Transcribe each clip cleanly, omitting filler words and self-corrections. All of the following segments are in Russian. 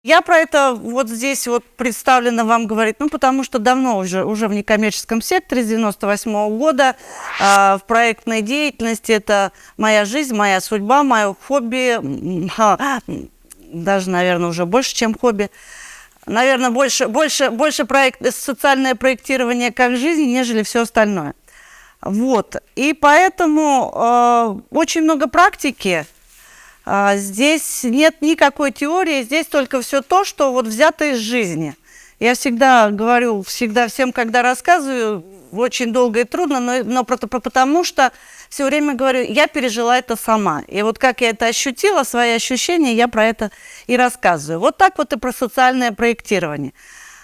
Я про это вот здесь вот представлено вам говорить, ну, потому что давно уже в некоммерческом секторе, с 98-го года, в проектной деятельности. Это моя жизнь, моя судьба, мое хобби, даже, наверное, уже больше, чем хобби. Наверное, больше социальное проектирование как жизнь, нежели все остальное. Вот. И поэтому очень много практики. Здесь нет никакой теории, здесь только все то, что вот взято из жизни. Я всегда говорю, всем, когда рассказываю, очень долго и трудно, но потому что все время говорю, я пережила это сама. И вот как я это ощутила, свои ощущения, я про это и рассказываю. Вот так вот и про социальное проектирование.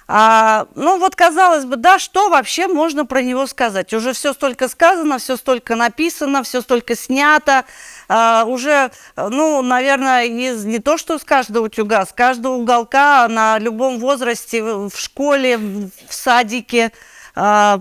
Ну вот, казалось бы, да, что вообще можно про него сказать? Уже все столько сказано, все столько написано, все столько снято. Уже, ну, наверное, не то, что с каждого утюга, с каждого уголка, на любом возрасте, в школе, в садике, с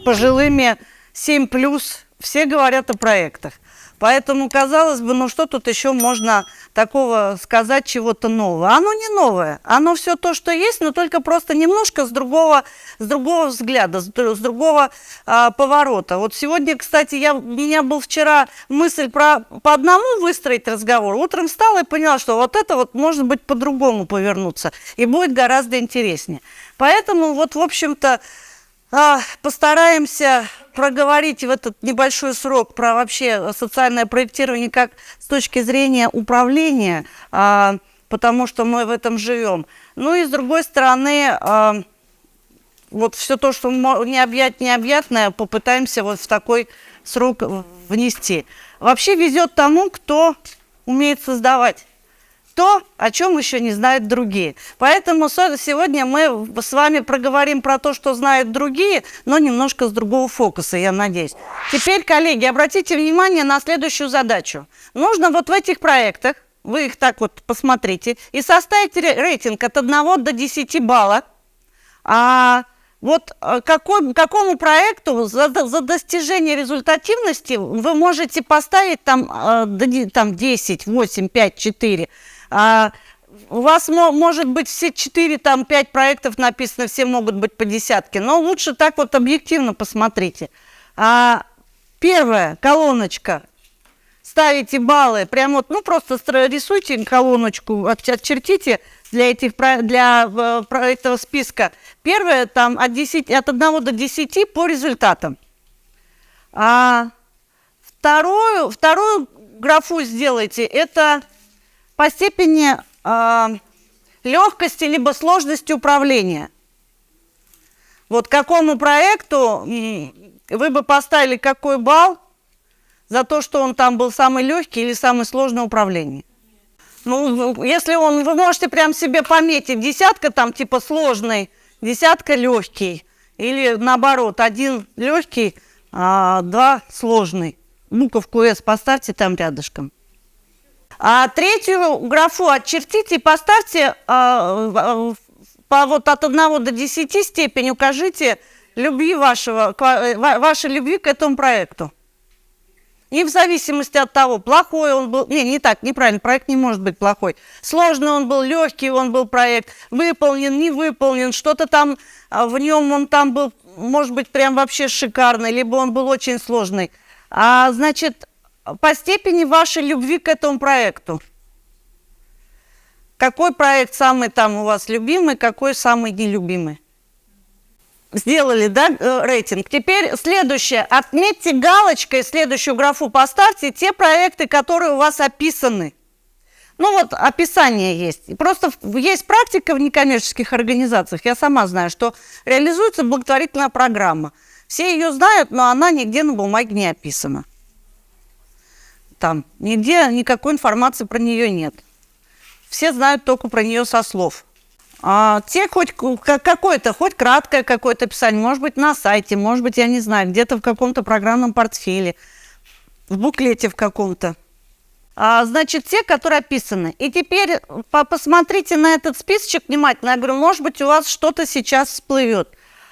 пожилыми 7+, все говорят о проектах. Поэтому, казалось бы, ну что тут еще можно такого сказать, чего-то нового? Оно не новое, оно все то, что есть, но только просто немножко с другого взгляда, с другого поворота. Вот сегодня, кстати, у меня был вчера мысль по одному выстроить разговор. Утром встала и поняла, что вот это вот может быть по-другому повернуться, и будет гораздо интереснее. Поэтому вот, в общем-то, постараемся проговорить в этот небольшой срок про вообще социальное проектирование как с точки зрения управления, потому что мы в этом живем. Ну и с другой стороны, вот все то, что необъятное, попытаемся вот в такой срок внести. Вообще везет тому, кто умеет создавать то, о чем еще не знают другие. Поэтому сегодня мы с вами проговорим про то, что знают другие, но немножко с другого фокуса, я надеюсь. Теперь, коллеги, обратите внимание на следующую задачу. Нужно вот в этих проектах, вы их так вот посмотрите, и составить рейтинг от 1 до 10 баллов. Вот какому проекту за достижение результативности вы можете поставить там 10, 8, 5, 4. У вас может быть все 4-5 проектов написано, все могут быть по десятке, но лучше так вот объективно посмотрите. Первая колоночка, ставите баллы, прям вот, ну просто рисуйте колоночку, отчертите для этого списка. Первая там от 1 до 10 по результатам. Вторую графу сделайте, это по степени легкости либо сложности управления. Вот какому проекту вы бы поставили какой балл за то, что он там был самый легкий или самый сложный управление? Ну, если вы можете прям себе пометить, десятка там типа сложный, десятка легкий, или наоборот, 1 легкий, 2 сложный. Буковку S поставьте там рядышком. Третью графу отчертите и поставьте вот от 1 до 10 степень, укажите вашей любви к этому проекту. И в зависимости от того, плохой он был, неправильно, проект не может быть плохой. Сложный он был, легкий он был проект, выполнен, не выполнен, что-то там в нем он там был, может быть, прям вообще шикарный, либо он был очень сложный. Значит, по степени вашей любви к этому проекту. Какой проект самый там у вас любимый, какой самый нелюбимый? Сделали, да, рейтинг? Теперь следующее. Отметьте галочкой, следующую графу поставьте те проекты, которые у вас описаны. Ну вот, описание есть. Просто есть практика в некоммерческих организациях. Я сама знаю, что реализуется благотворительная программа. Все ее знают, но она нигде на бумаге не описана. Там нигде никакой информации про нее нет. Все знают только про нее со слов. Хоть краткое какое-то описание, может быть, на сайте, может быть, я не знаю, где-то в каком-то программном портфеле, в буклете в каком-то. Значит, те, которые описаны. И теперь посмотрите на этот списочек внимательно. Я говорю, может быть, у вас что-то сейчас всплывет.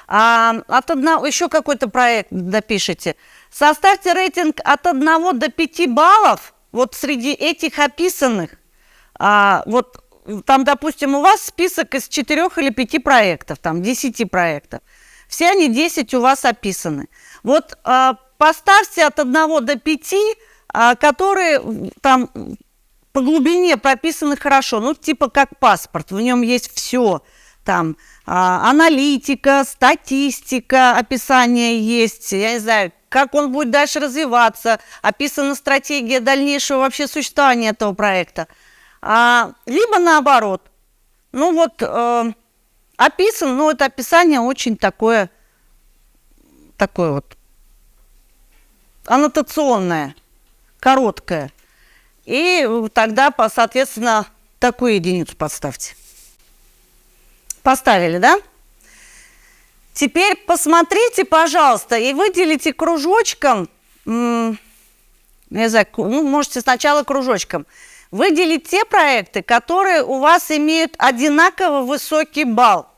Еще какой-то проект допишите. Составьте рейтинг от 1 до 5 баллов вот среди этих описанных. Вот там, допустим, у вас список из 4 или 5 проектов, там, 10 проектов. Все они 10 у вас описаны. Вот поставьте от 1 до 5, которые там по глубине прописаны хорошо, ну, типа как паспорт, в нем есть все. Там аналитика, статистика, описание есть, я не знаю, как он будет дальше развиваться, описана стратегия дальнейшего вообще существования этого проекта. Либо наоборот, ну вот описано, но это описание очень такое вот аннотационное, короткое. И тогда, соответственно, такую единицу подставьте. Поставили, да? Теперь посмотрите, пожалуйста, и выделите кружочком, не знаю, ну, можете сначала кружочком, выделить те проекты, которые у вас имеют одинаково высокий балл.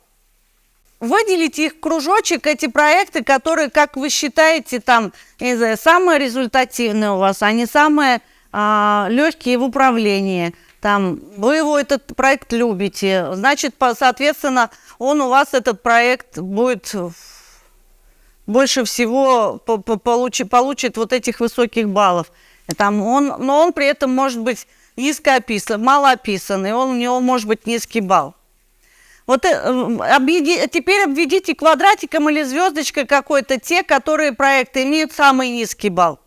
Выделите их в кружочек, эти проекты, которые, как вы считаете, там, не знаю, самые результативные у вас, они самые легкие в управлении. Там, вы его, этот проект, любите, значит, соответственно, он у вас, этот проект, будет больше всего получит вот этих высоких баллов. Там но он при этом может быть низко описан, мало описанный, у него может быть низкий балл. Вот теперь обведите квадратиком или звездочкой какой-то те, которые проекты имеют самый низкий балл.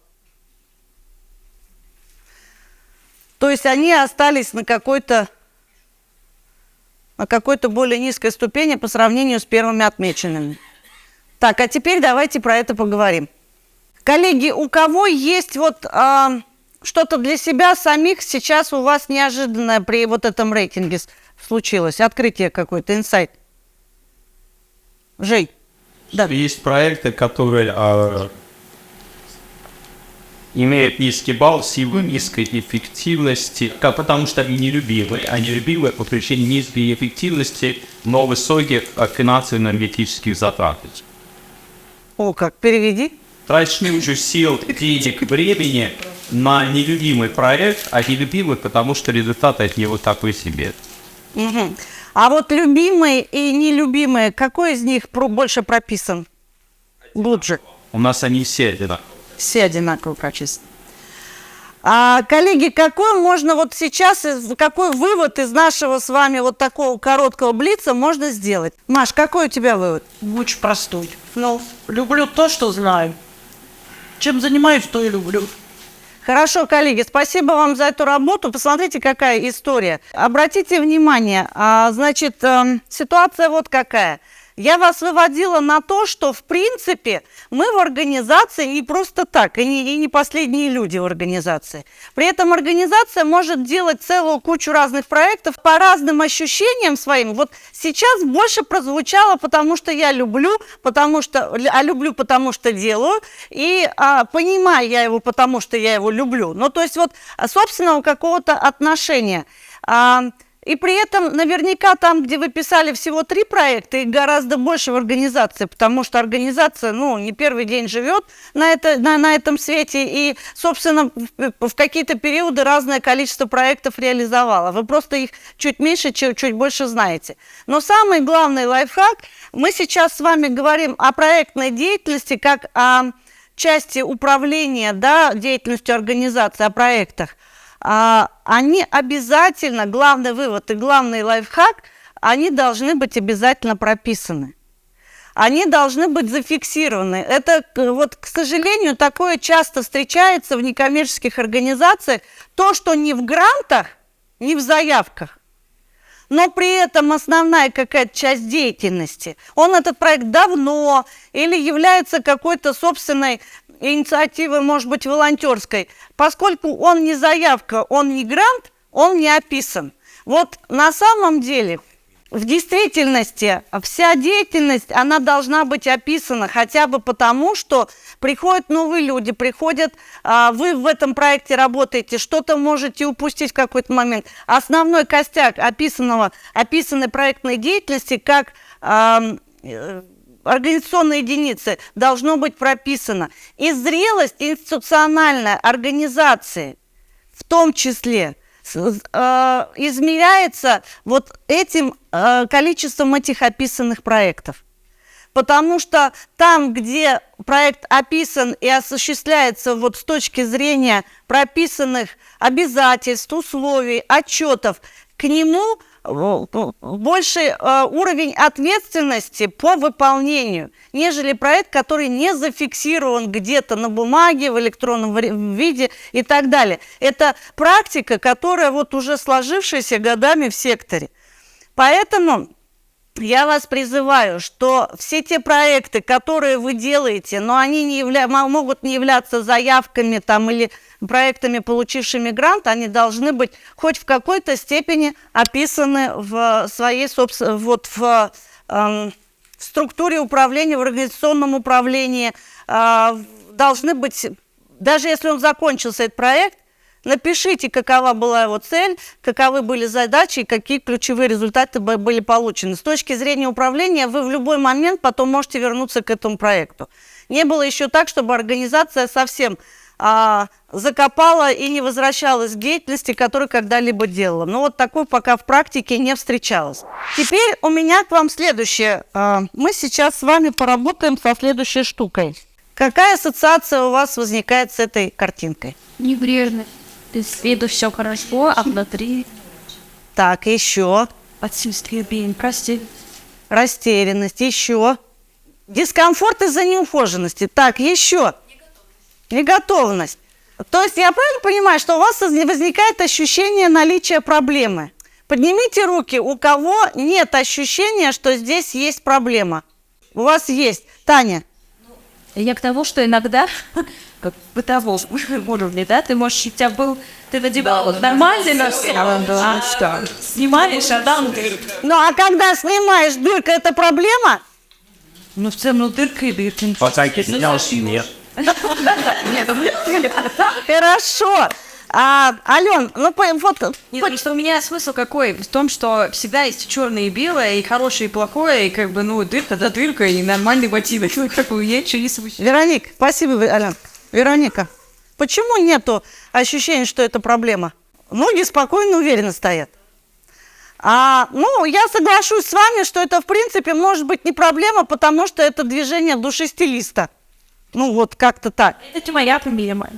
То есть они остались на какой-то более низкой ступени по сравнению с первыми отмеченными. Так, а теперь давайте про это поговорим. Коллеги, у кого есть вот что-то для себя самих сейчас у вас неожиданное при вот этом рейтинге случилось? Открытие какое-то, инсайт? Жень? Да. Есть проекты, которые имеют низкий балл в силу низкой эффективности, потому что они нелюбимые. Они любимые по причине низкой эффективности, но высоких финансово-энергетических затрат. О, как, переведи. Тратишь меньше сил, денег, времени на нелюбимый проект, а нелюбимый, потому что результат от него такой себе. Угу. А вот любимые и нелюбимые, какой из них больше прописан? Глубже. У нас они все одинаковые. Все одинаково прочистаны. Коллеги, какой можно вот сейчас, какой вывод из нашего с вами вот такого короткого блица можно сделать? Маш, какой у тебя вывод? Очень простой. Ну, люблю то, что знаю. Чем занимаюсь, то и люблю. Хорошо, коллеги, спасибо вам за эту работу. Посмотрите, какая история. Обратите внимание, значит, ситуация вот какая. Я вас выводила на то, что, в принципе, мы в организации не просто так, и не последние люди в организации. При этом организация может делать целую кучу разных проектов по разным ощущениям своим. Вот сейчас больше прозвучало, потому что я люблю, потому что делаю, и понимаю я его, потому что я его люблю. Ну, то есть вот собственного какого-то отношения. И при этом наверняка там, где вы писали всего 3 проекта, их гораздо больше в организации, потому что организация, ну, не первый день живет на этом свете и, собственно, в какие-то периоды разное количество проектов реализовала. Вы просто их чуть меньше, чуть больше знаете. Но самый главный лайфхак, мы сейчас с вами говорим о проектной деятельности как о части управления, да, деятельностью организации, о проектах. Они обязательно, главный вывод и главный лайфхак, они должны быть обязательно прописаны. Они должны быть зафиксированы. Это, вот, к сожалению, такое часто встречается в некоммерческих организациях, то, что не в грантах, не в заявках, но при этом основная какая-то часть деятельности. Он этот проект давно или является какой-то собственной инициативой, может быть, волонтерской. Поскольку он не заявка, он не грант, он не описан. Вот на самом деле, в действительности, вся деятельность, она должна быть описана хотя бы потому, что приходят новые люди, вы в этом проекте работаете, что-то можете упустить в какой-то момент. Основной костяк описанной проектной деятельности как организационной единицы должно быть прописано. И зрелость институциональной организации в том числе измеряется вот этим количеством этих описанных проектов. Потому что там, где проект описан и осуществляется вот с точки зрения прописанных обязательств, условий, отчетов, к нему больше уровень ответственности по выполнению, нежели проект, который не зафиксирован где-то на бумаге, в электронном виде и так далее. Это практика, которая вот уже сложившаяся годами в секторе. Поэтому я вас призываю, что все те проекты, которые вы делаете, но они могут не являться заявками там, или проектами, получившими грант, они должны быть хоть в какой-то степени описаны в своей в структуре управления, в организационном управлении. Должны быть, даже если он закончился, этот проект, напишите, какова была его цель, каковы были задачи и какие ключевые результаты были получены. С точки зрения управления вы в любой момент потом можете вернуться к этому проекту. Не было еще так, чтобы организация совсем закопала и не возвращалась к деятельности, которую когда-либо делала. Но вот такой пока в практике не встречалось. Теперь у меня к вам следующее. Мы сейчас с вами поработаем со следующей штукой. Какая ассоциация у вас возникает с этой картинкой? Небрежность. То есть с виду все хорошо, а внутри Так, еще. отсутствие прости. Растерянность, еще. Дискомфорт из-за неухоженности. Так, еще. Неготовность. То есть я правильно понимаю, что у вас возникает ощущение наличия проблемы? Поднимите руки, у кого нет ощущения, что здесь есть проблема. У вас есть. Таня. Я к тому, что иногда, как бытовом уровне, да, ты можешь, у тебя был, ты надевал нормально, что снимаешь, а там Ну, а когда снимаешь дырка, это проблема? Ну, в целом, дырка и дырка. Нет. Хорошо. Ален, ну вот... Нет, потому что у меня смысл какой? В том, что всегда есть черное и белое, и хорошее, и плохое, и как бы, ну, дырка, да дырка, и нормальный ботинок. Ну, как бы, я ничего не смущаю. Вероника, спасибо, Ален. Вероника, почему нету ощущения, что это проблема? Ноги спокойно, уверенно стоят. Ну, я соглашусь с вами, что это, в принципе, может быть не проблема, потому что это движение души стилиста. Ну, вот как-то так. Это моя проблема.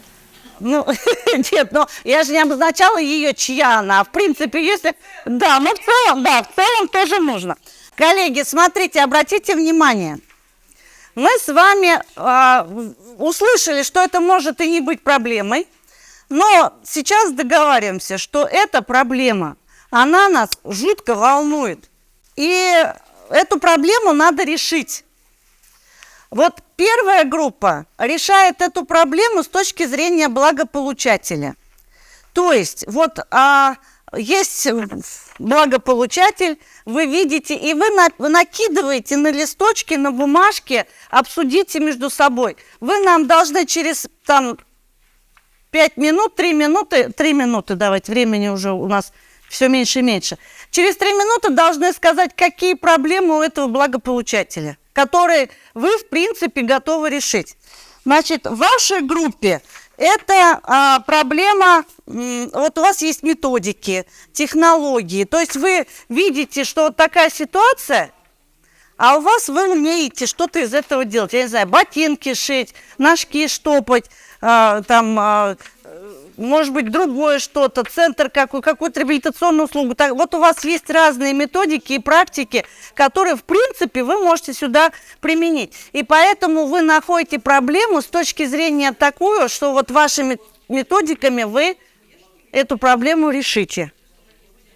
Ну, нет, но я же не обозначала ее, чья она. В принципе, если... Да, ну в целом тоже нужно. Коллеги, смотрите, обратите внимание. Мы с вами услышали, что это может и не быть проблемой, но сейчас договариваемся, что эта проблема, она нас жутко волнует. И эту проблему надо решить. Вот первая группа решает эту проблему с точки зрения благополучателя. То есть вот есть благополучатель, вы видите, и вы накидываете на листочки, на бумажке, обсудите между собой. Вы нам должны через 5 минут, 3 минуты давать, времени уже у нас все меньше и меньше. Через 3 минуты должны сказать, какие проблемы у этого благополучателя, которые вы, в принципе, готовы решить. Значит, в вашей группе это проблема, вот у вас есть методики, технологии, то есть вы видите, что вот такая ситуация, а у вас вы умеете что-то из этого делать. Я не знаю, ботинки шить, ножки штопать, может быть, другое что-то, центр какую-то реабилитационную услугу. Вот у вас есть разные методики и практики, которые, в принципе, вы можете сюда применить. И поэтому вы находите проблему с точки зрения такую, что вот вашими методиками вы эту проблему решите.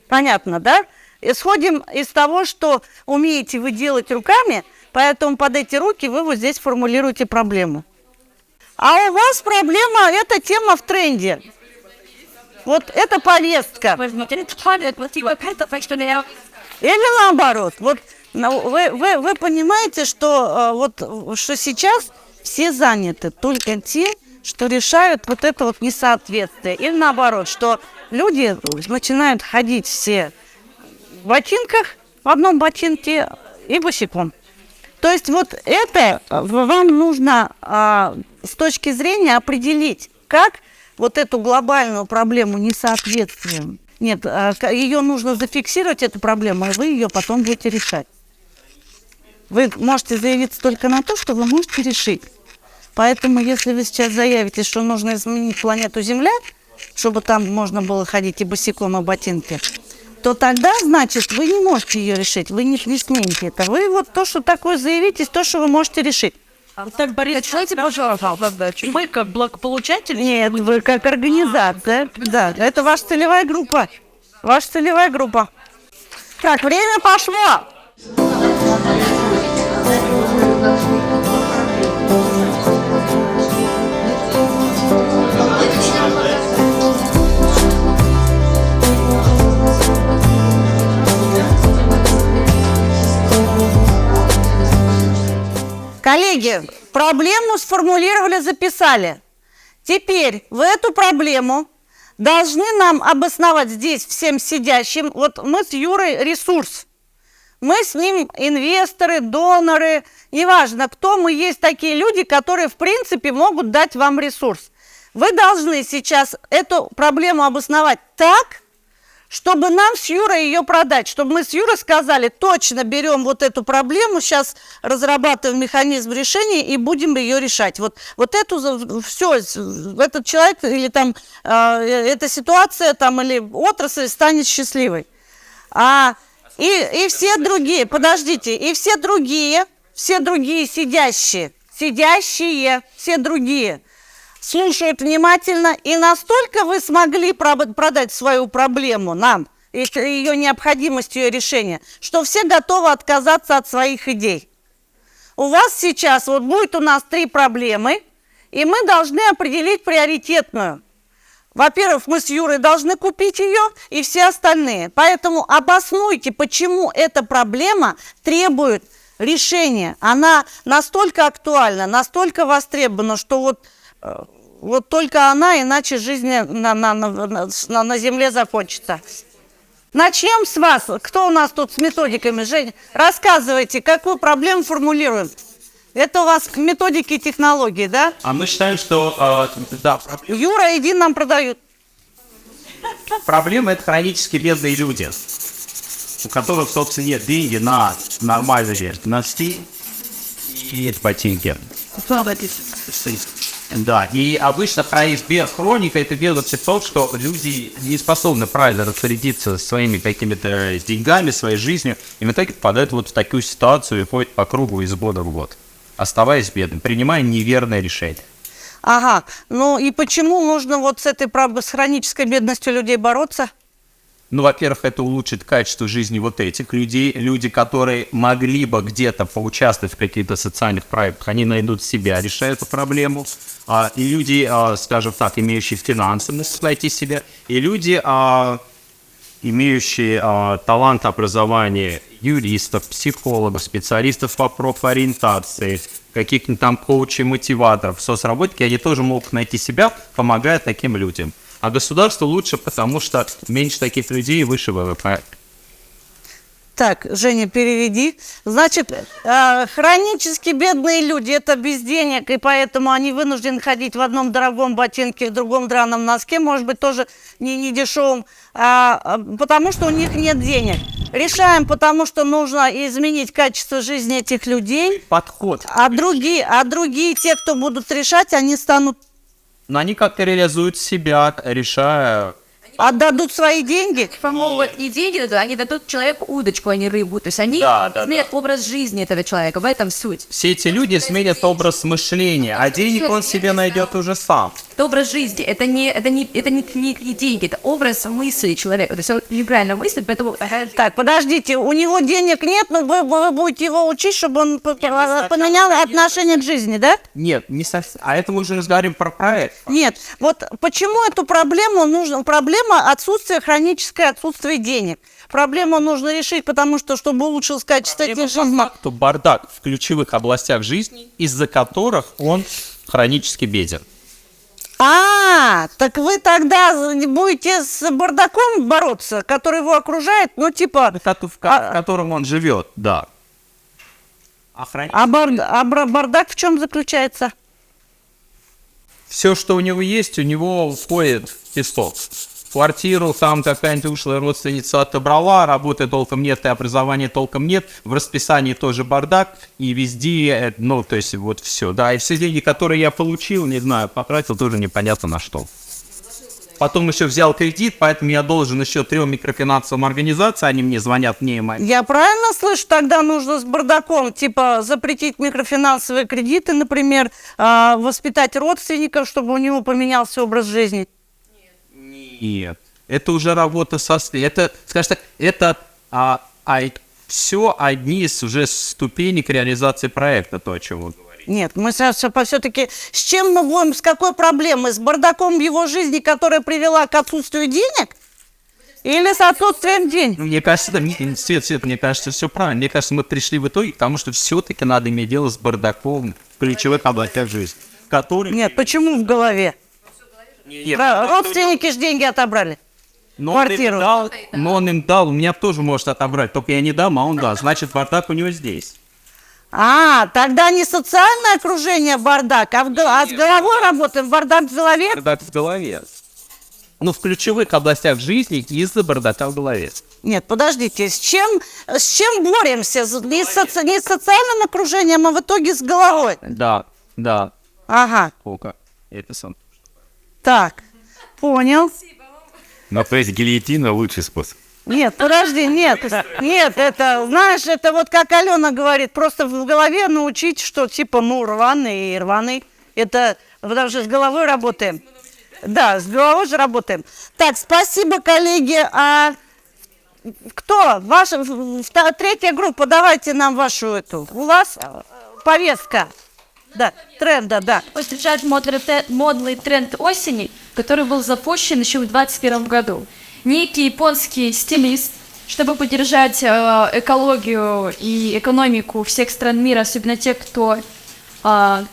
Понятно, да? Исходим из того, что умеете вы делать руками, поэтому под эти руки вы вот здесь формулируете проблему. А у вас проблема, эта тема в тренде. Вот это повестка. Или наоборот. Вот вы понимаете, что, что сейчас все заняты только тем, что решают вот это вот несоответствие. Или наоборот, что люди начинают ходить все в ботинках, в одном ботинке и босиком. То есть вот это вам нужно с точки зрения определить, как вот эту глобальную проблему несоответствия. Нет, ее нужно зафиксировать, эту проблему, и вы ее потом будете решать. Вы можете заявиться только на то, что вы можете решить. Поэтому, если вы сейчас заявите, что нужно изменить планету Земля, чтобы там можно было ходить и босиком, и ботинки, то тогда, значит, вы не можете ее решить, вы не смените это. Вы вот то, что такое заявитесь, то, что вы можете решить. Так, Борис, пожалуйста, мы как благополучатели? Нет, вы как организация. Да, это ваша целевая группа. Ваша целевая группа. Так, время пошло. Коллеги, проблему сформулировали, записали. Теперь в эту проблему должны нам обосновать здесь всем сидящим. Вот мы с Юрой ресурс. Мы с ним инвесторы, доноры, неважно кто, мы есть такие люди, которые в принципе могут дать вам ресурс. Вы должны сейчас эту проблему обосновать так, чтобы нам с Юрой ее продать, чтобы мы с Юрой сказали, точно берем вот эту проблему, сейчас разрабатываем механизм решения и будем ее решать. Вот эту, все, этот человек или там, эта ситуация там, или отрасль станет счастливой. И все другие, подождите, и все другие сидящие, все другие слушают внимательно, и настолько вы смогли продать свою проблему нам, ее необходимость ее решения, что все готовы отказаться от своих идей. У вас сейчас, вот будет у нас 3 проблемы, и мы должны определить приоритетную. Во-первых, мы с Юрой должны купить ее, и все остальные. Поэтому обоснуйте, почему эта проблема требует решения. Она настолько актуальна, настолько востребована, что вот только она, иначе жизнь на Земле закончится. Начнем с вас. Кто у нас тут с методиками? Жень, рассказывайте, какую проблему формулируем. Это у вас к методике и технологии, да? А мы считаем, что да, Юра, иди нам продают. проблема – это хронически бедные люди, у которых, собственно, нет деньги на нормальные носки и ботинки. Да, и обычно хроника – это бедность в том, что люди не способны правильно распорядиться своими какими-то деньгами, своей жизнью, и в итоге попадают вот в такую ситуацию и ходят по кругу из года в год, оставаясь бедным, принимая неверное решение. Ага, ну и почему нужно вот с хронической бедностью людей бороться? Ну, во-первых, это улучшит качество жизни вот этих людей. Люди, которые могли бы где-то поучаствовать в каких-то социальных проектах, они найдут себя, решают эту проблему. И люди, скажем так, имеющие финансовость найти себя, и люди, имеющие талант образования юристов, психологов, специалистов по профориентации, каких-нибудь там коучей, мотиваторов, соцработники, они тоже могут найти себя, помогая таким людям. А государство лучше, потому что меньше таких людей и выше ВВП. Так, Женя, переведи. Значит, хронически бедные люди – это без денег, и поэтому они вынуждены ходить в одном дорогом ботинке, в другом драном носке, может быть, тоже не дешевом, потому что у них нет денег. Решаем, потому что нужно изменить качество жизни этих людей. Подход. А другие, те, кто будут решать, они станут... Но они как-то реализуют себя, решая... Отдадут свои деньги? Помогут не деньги, они дадут человеку удочку, а не рыбу. То есть они изменят образ жизни этого человека, в этом суть. Все эти люди сменят образ мышления, а денег он себе найдет уже сам. Это образ жизни, это не деньги, это образ мысли человека. То есть он неправильно мыслит, поэтому... Так, подождите, у него денег нет, но вы будете его учить, чтобы он поменял отношение к жизни, да? Нет, не совсем. А это мы уже разговариваем про проект. Нет, вот почему эту проблему нужно... Проблема хроническое отсутствие денег. Проблему нужно решить, потому что, чтобы улучшилось качество этих жизни... То бардак в ключевых областях жизни, из-за которых он хронически беден. Так вы тогда будете с бардаком бороться, который его окружает, ну типа... В котором он живет, да. Бардак в чем заключается? все, что у него есть, у него входит в песок. Квартиру там какая-нибудь ушлая родственница отобрала, работы толком нет, и образования толком нет, в расписании тоже бардак, и везде, ну, то есть вот все, да, и все деньги, которые я получил, не знаю, потратил тоже непонятно на что. Потом еще взял кредит, поэтому я должен еще 3 микрофинансовым организациям, они мне звонят, мне и маме. Я правильно слышу, тогда нужно с бардаком, типа, запретить микрофинансовые кредиты, например, воспитать родственников, чтобы у него поменялся образ жизни? Нет, это уже работа со... Это, скажем так, это все одни из уже ступенек реализации проекта, то, о чем вы говорите. Нет, мы сейчас все-таки с чем мы будем, с какой проблемой? С бардаком в его жизни, которая привела к отсутствию денег? Или с отсутствием денег? Мне кажется, Свет, мне кажется, все правильно. Мне кажется, мы пришли в итоге к тому, что все-таки надо иметь дело с бардаком в ключевых областях жизни. Который... Нет, почему в голове? Нет, Родственники же деньги отобрали. Квартиру. Но он им дал, у меня тоже может отобрать, только я не дам, а он даст. Значит, бардак у него здесь. Тогда не социальное окружение бардак, а с головой работаем, бардак в голове. Бардак в голове. Ну, в ключевых областях жизни из-за бардака в голове. Нет, подождите, с чем боремся? Не с социальным окружением, а в итоге с головой. Да. Ага, Сколько? Это сам. так, понял. Но то есть гильотина лучший способ. Нет, подожди, нет, это, знаешь, это вот как Алена говорит, просто в голове научить, что типа, рваный и рваный. Это, потому что с головой работаем. Да, с головой же работаем. Так, спасибо, коллеги. Кто? Ваша третья группа, давайте нам вашу эту. У вас повестка. Да, тренда, да. Встречать модный тренд осени, который был запущен еще в 2021 году. Некий японский стилист, чтобы поддержать экологию и экономику всех стран мира, особенно тех, где она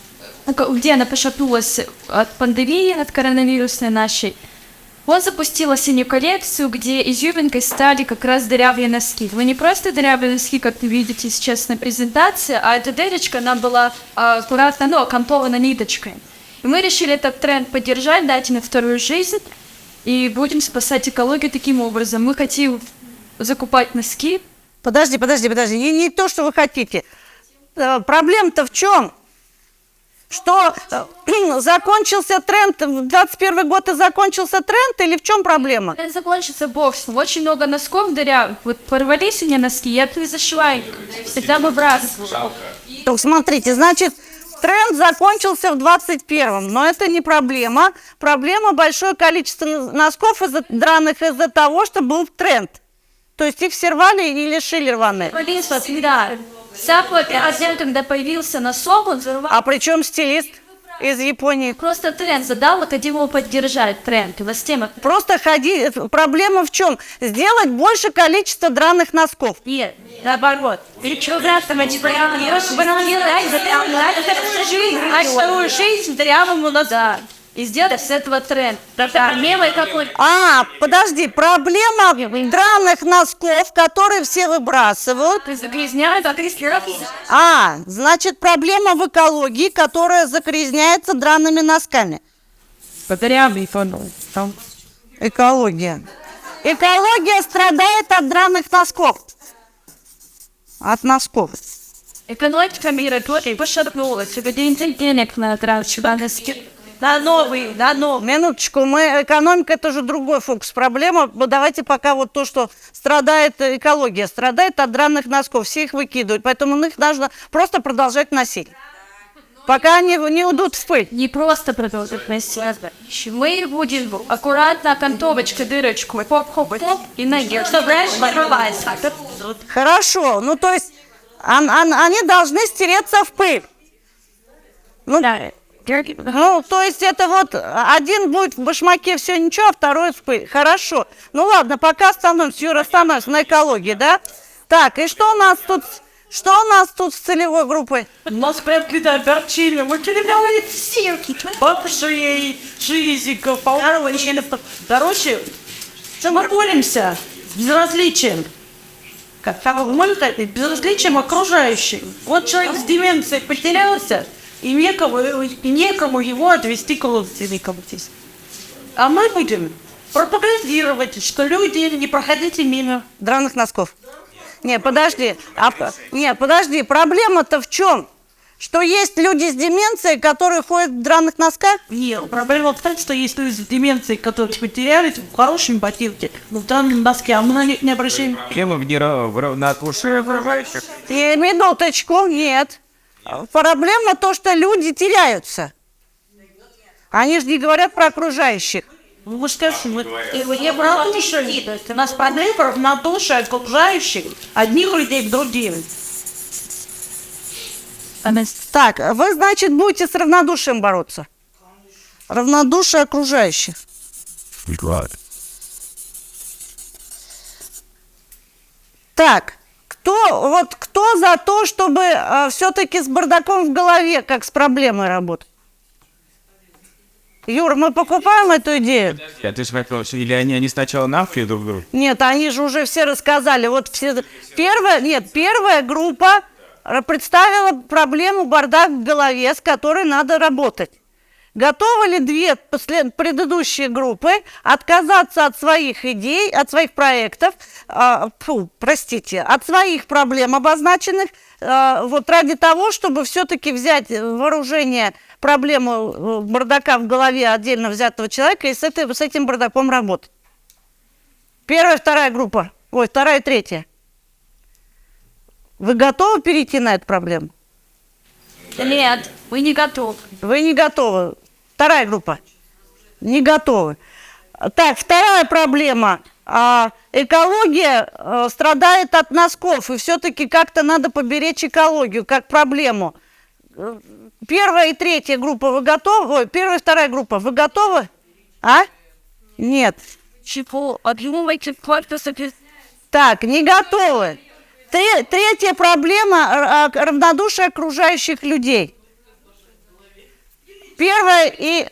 пошатнулась от пандемии, от коронавирусной нашей, он запустил осеннюю коллекцию, где изюминкой стали как раз дырявые носки. Но не просто дырявые носки, как вы видите сейчас на презентации, а эта дырочка, она была аккуратно, окантована ниточкой. И мы решили этот тренд поддержать, дать ему вторую жизнь, и будем спасать экологию таким образом. Мы хотим закупать носки. Подожди, не то, что вы хотите. Проблема-то в чем? Что закончился тренд, 21 год и закончился тренд, или в чем проблема? Тренд закончится бог с ним. Очень много носков дырявых. Вот порвались у меня носки, я их зашиваю. Всегда выбрасываю. Так, смотрите, значит, тренд закончился в 21-м, но это не проблема. Проблема большое количество носков драных из-за того, что был тренд. То есть их все рвали и лишили рваные. Да. Когда появился носок, он взорвал. А при чем стилист из Японии? Просто тренд задал, мы хотим его поддержать, тренд. У нас тема. Просто ходи. Проблема в чем? Сделать больше количества драных носков. Нет, наоборот. Жизнь дырявому носку. И сделать с этого тренд. Проблема какой? Подожди, проблема драных носков, которые все выбрасывают. Загрязняют, Значит, проблема в экологии, которая загрязняется драными носками. Экология. Экология страдает от драных носков. От носков. Экономика мира тоже пошатнулась. Денег на носки. На новый. Минуточку, экономика это же другой фокус. Проблема, давайте пока вот то, что страдает экология, страдает от драных носков, все их выкидывают, поэтому их нужно просто продолжать носить. Пока они не уйдут в пыль. Не просто продолжать носить. Мы будем аккуратно окантовочкой дырочку, и ноги, чтобы взорвалась. Хорошо, то есть они должны стереться в пыль. То есть это вот один будет в башмаке, все ничего, а второй в пыль. Хорошо. Ладно, пока остановимся, Юра, остановимся на экологии, да? Так, и что у нас тут с целевой группой? У нас прям какие-то огорчения. Мы передавали все бабушек, жизиков, Короче, что мы боремся с безразличием. Безразличием окружающим. Вот человек с деменцией потерялся, и некому его отвести к родственникам. А мы будем пропагандировать, что люди не проходите мимо. Драных носков. Не, подожди. Подожди. Проблема-то в чем? Что есть люди с деменцией, которые ходят в драных носках? Нет, проблема в том, что есть люди с деменцией, которые потерялись в хорошем ботинке, но в данном носке, а мы на них не обращаем. Тема в равнодушие окружающих. Минуточку, нет. Проблема то, что люди теряются. Они же не говорят про окружающих. Ну, вы скажете, не равнодушие. У нас проблема равнодушие окружающих одних людей к другим. Так, вы, значит, будете с равнодушием бороться? Равнодушие окружающих. Так, кто за то, чтобы все-таки с бардаком в голове, как с проблемой работать? Юр, мы покупаем эту идею? А ты же хотел, или они сначала нахуй друг другу? Нет, они же уже все рассказали. Вот все. Первая группа представила проблему бардак в голове, с которой надо работать. Готовы ли две предыдущие группы отказаться от своих идей, от своих проектов, от своих проблем обозначенных, вот ради того, чтобы все-таки взять в вооружение проблему бардака в голове отдельно взятого человека и с этим бардаком работать? Первая, вторая группа, вторая, третья. Вы готовы перейти на эту проблему? Нет, вы не готовы. Вы не готовы. Вторая группа. Не готовы. Так, вторая проблема. Экология страдает от носков, и все-таки как-то надо поберечь экологию как проблему. Первая и третья группа, вы готовы? Первая и вторая группа, вы готовы? Нет. Чего? Объемывайте квартал. Так, не готовы. Третья проблема – равнодушие окружающих людей. Первая и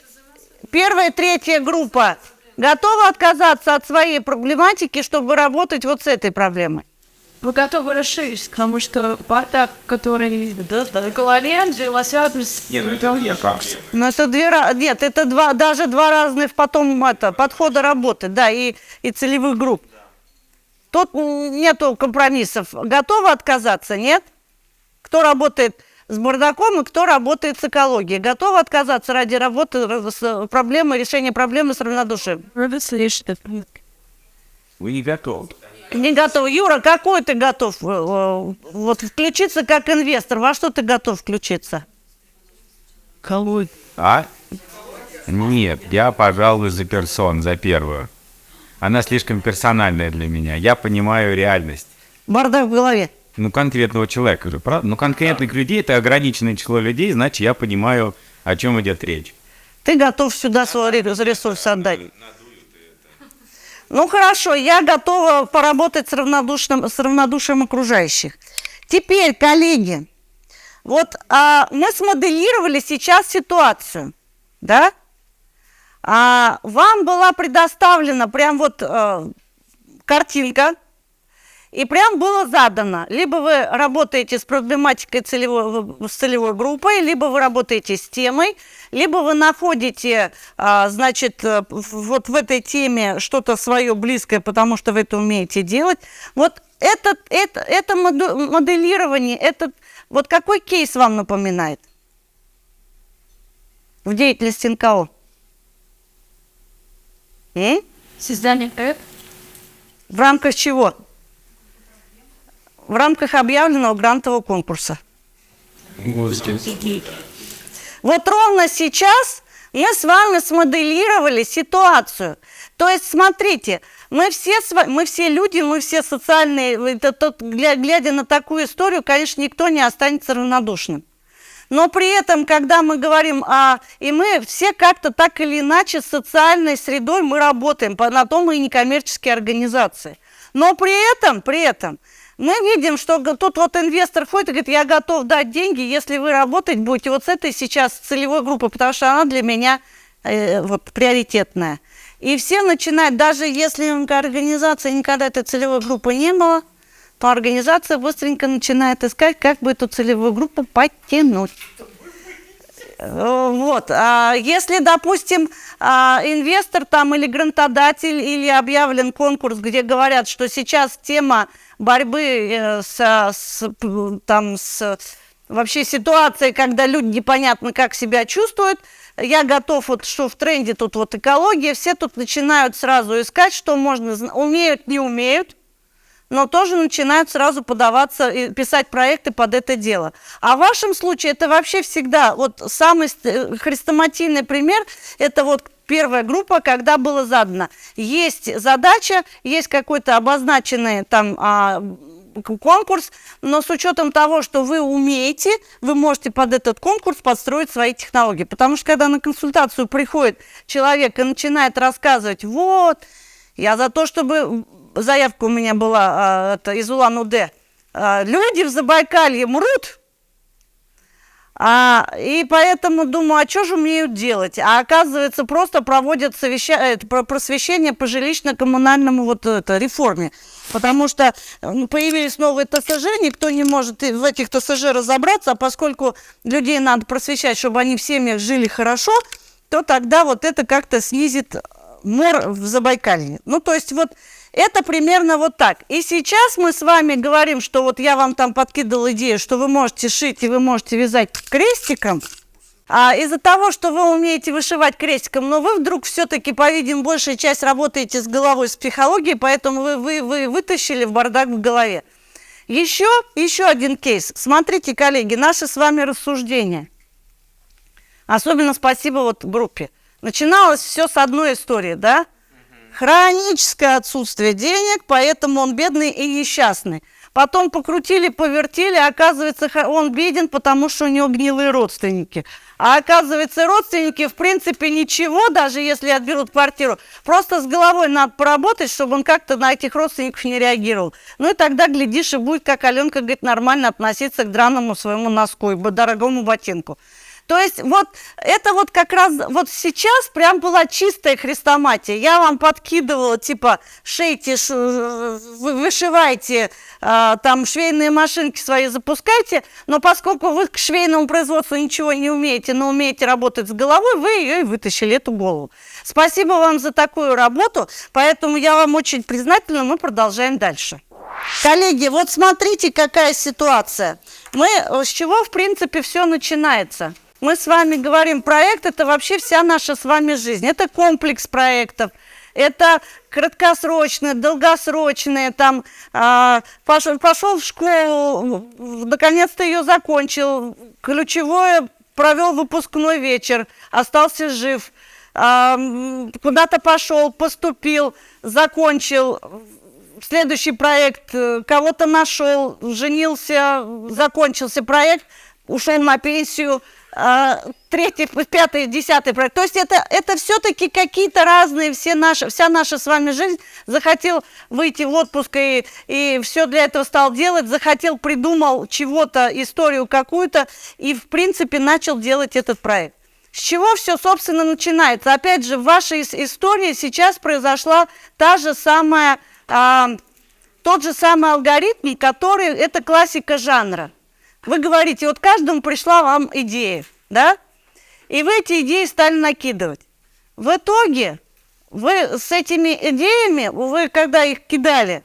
третья группа готовы отказаться от своей проблематики, чтобы работать вот с этой проблемой? Вы готовы решить, потому что бардак, который в голове, взаимосвязан. Ну, это даже два разных подхода работы, да, и целевых групп. Тут нету компромиссов. Готовы отказаться, нет? Кто работает с бардаком и кто работает с экологией? Готовы отказаться ради работы с решения проблемы с равнодушием? Вы не готовы. Не готовы. Юра, какой ты готов? Включиться как инвестор. Во что ты готов включиться? Нет, я, пожалуй, за за первую. Она слишком персональная для меня. Я понимаю реальность. Бардак в голове. Конкретного человека же, правда? Конкретных людей, это ограниченное число людей, значит, я понимаю, о чем идет речь. Ты готов сюда свой ресурс отдать? Ну, хорошо, я готова поработать с равнодушием окружающих. Теперь, коллеги, мы смоделировали сейчас ситуацию, да? Вам была предоставлена картинка, и прям было задано, либо вы работаете с проблематикой с целевой группой, либо вы работаете с темой, либо вы находите, в этой теме что-то свое близкое, потому что вы это умеете делать. Это моделирование, какой кейс вам напоминает в деятельности НКО? Создание проекта. В рамках чего? В рамках объявленного грантового конкурса. Вот ровно сейчас мы с вами смоделировали ситуацию. То есть, смотрите, мы все люди, мы все социальные, глядя на такую историю, конечно, никто не останется равнодушным. Но при этом, когда мы говорим и мы все как-то так или иначе с социальной средой мы работаем, на то мы и некоммерческие организации. Но при этом мы видим, что тут инвестор ходит и говорит, я готов дать деньги, если вы работать будете с этой сейчас целевой группой, потому что она для меня приоритетная. И все начинают, даже если организация никогда этой целевой группы не было, то организация быстренько начинает искать, как бы эту целевую группу подтянуть. Вот. Если, допустим, инвестор там или грантодатель, или объявлен конкурс, где говорят, что сейчас тема борьбы вообще ситуацией, когда люди непонятно как себя чувствуют, я готов, вот что в тренде тут вот экология, все тут начинают сразу искать, что можно, умеют, не умеют, но тоже начинают сразу подаваться и писать проекты под это дело. А в вашем случае это вообще всегда, вот самый хрестоматийный пример, это вот первая группа, когда было задано. Есть задача, есть какой-то обозначенный там конкурс, но с учетом того, что вы умеете, вы можете под этот конкурс подстроить свои технологии. Потому что когда на консультацию приходит человек и начинает рассказывать, вот, я за то, чтобы... Заявка у меня была из Улан-Удэ. Люди в Забайкалье мрут, и поэтому думаю, а что же умеют делать? А оказывается, просто проводят просвещение по жилищно-коммунальному реформе. Потому что появились новые ТСЖ, никто не может в этих ТСЖ разобраться, а поскольку людей надо просвещать, чтобы они в семьях жили хорошо, то тогда вот это как-то снизит мор в Забайкалье. Ну, то есть вот это примерно вот так. И сейчас мы с вами говорим, что вот я вам там подкидывал идею, что вы можете шить и вы можете вязать крестиком. А из-за того, что вы умеете вышивать крестиком, но вы вдруг все-таки, по-видимому, большая часть работаете с головой, с психологией, поэтому вы вытащили в бардак в голове. Еще один кейс. Смотрите, коллеги, наши с вами рассуждения. Особенно спасибо вот группе. Начиналось все с одной истории, да? Хроническое отсутствие денег, поэтому он бедный и несчастный. Потом покрутили, повертели, оказывается, он беден, потому что у него гнилые родственники. А оказывается, родственники, в принципе, ничего, даже если отберут квартиру. Просто с головой надо поработать, чтобы он как-то на этих родственников не реагировал. Ну и тогда, глядишь, и будет, как Аленка говорит, нормально относиться к драному своему носку и дорогому ботинку. То есть вот это вот как раз вот сейчас прям была чистая хрестоматия. Я вам подкидывала, типа, шейте, вышивайте, там швейные машинки свои запускайте, но поскольку вы к швейному производству ничего не умеете, но умеете работать с головой, вы ее и вытащили, эту голову. Спасибо вам за такую работу, поэтому я вам очень признательна, мы продолжаем дальше. Коллеги, вот смотрите, какая ситуация. С чего, в принципе, все начинается? Мы с вами говорим, проект – это вообще вся наша с вами жизнь. Это комплекс проектов, это краткосрочные, долгосрочные. Там, пошел в школу, наконец-то ее закончил. Ключевое – провел выпускной вечер, остался жив. Куда-то пошел, поступил, закончил. Следующий проект, кого-то нашел, женился, закончился проект, ушел на пенсию. Третий, пятый, десятый проект. То есть это все-таки какие-то разные, вся наша с вами жизнь. Захотел выйти в отпуск и все для этого стал делать. Захотел, придумал чего-то, историю какую-то и, в принципе, начал делать этот проект. С чего все, собственно, начинается? Опять же, в вашей истории сейчас произошла тот же самый алгоритм, который, это классика жанра. Вы говорите, вот каждому пришла вам идея, да? И вы эти идеи стали накидывать. В итоге вы с этими идеями, вы когда их кидали,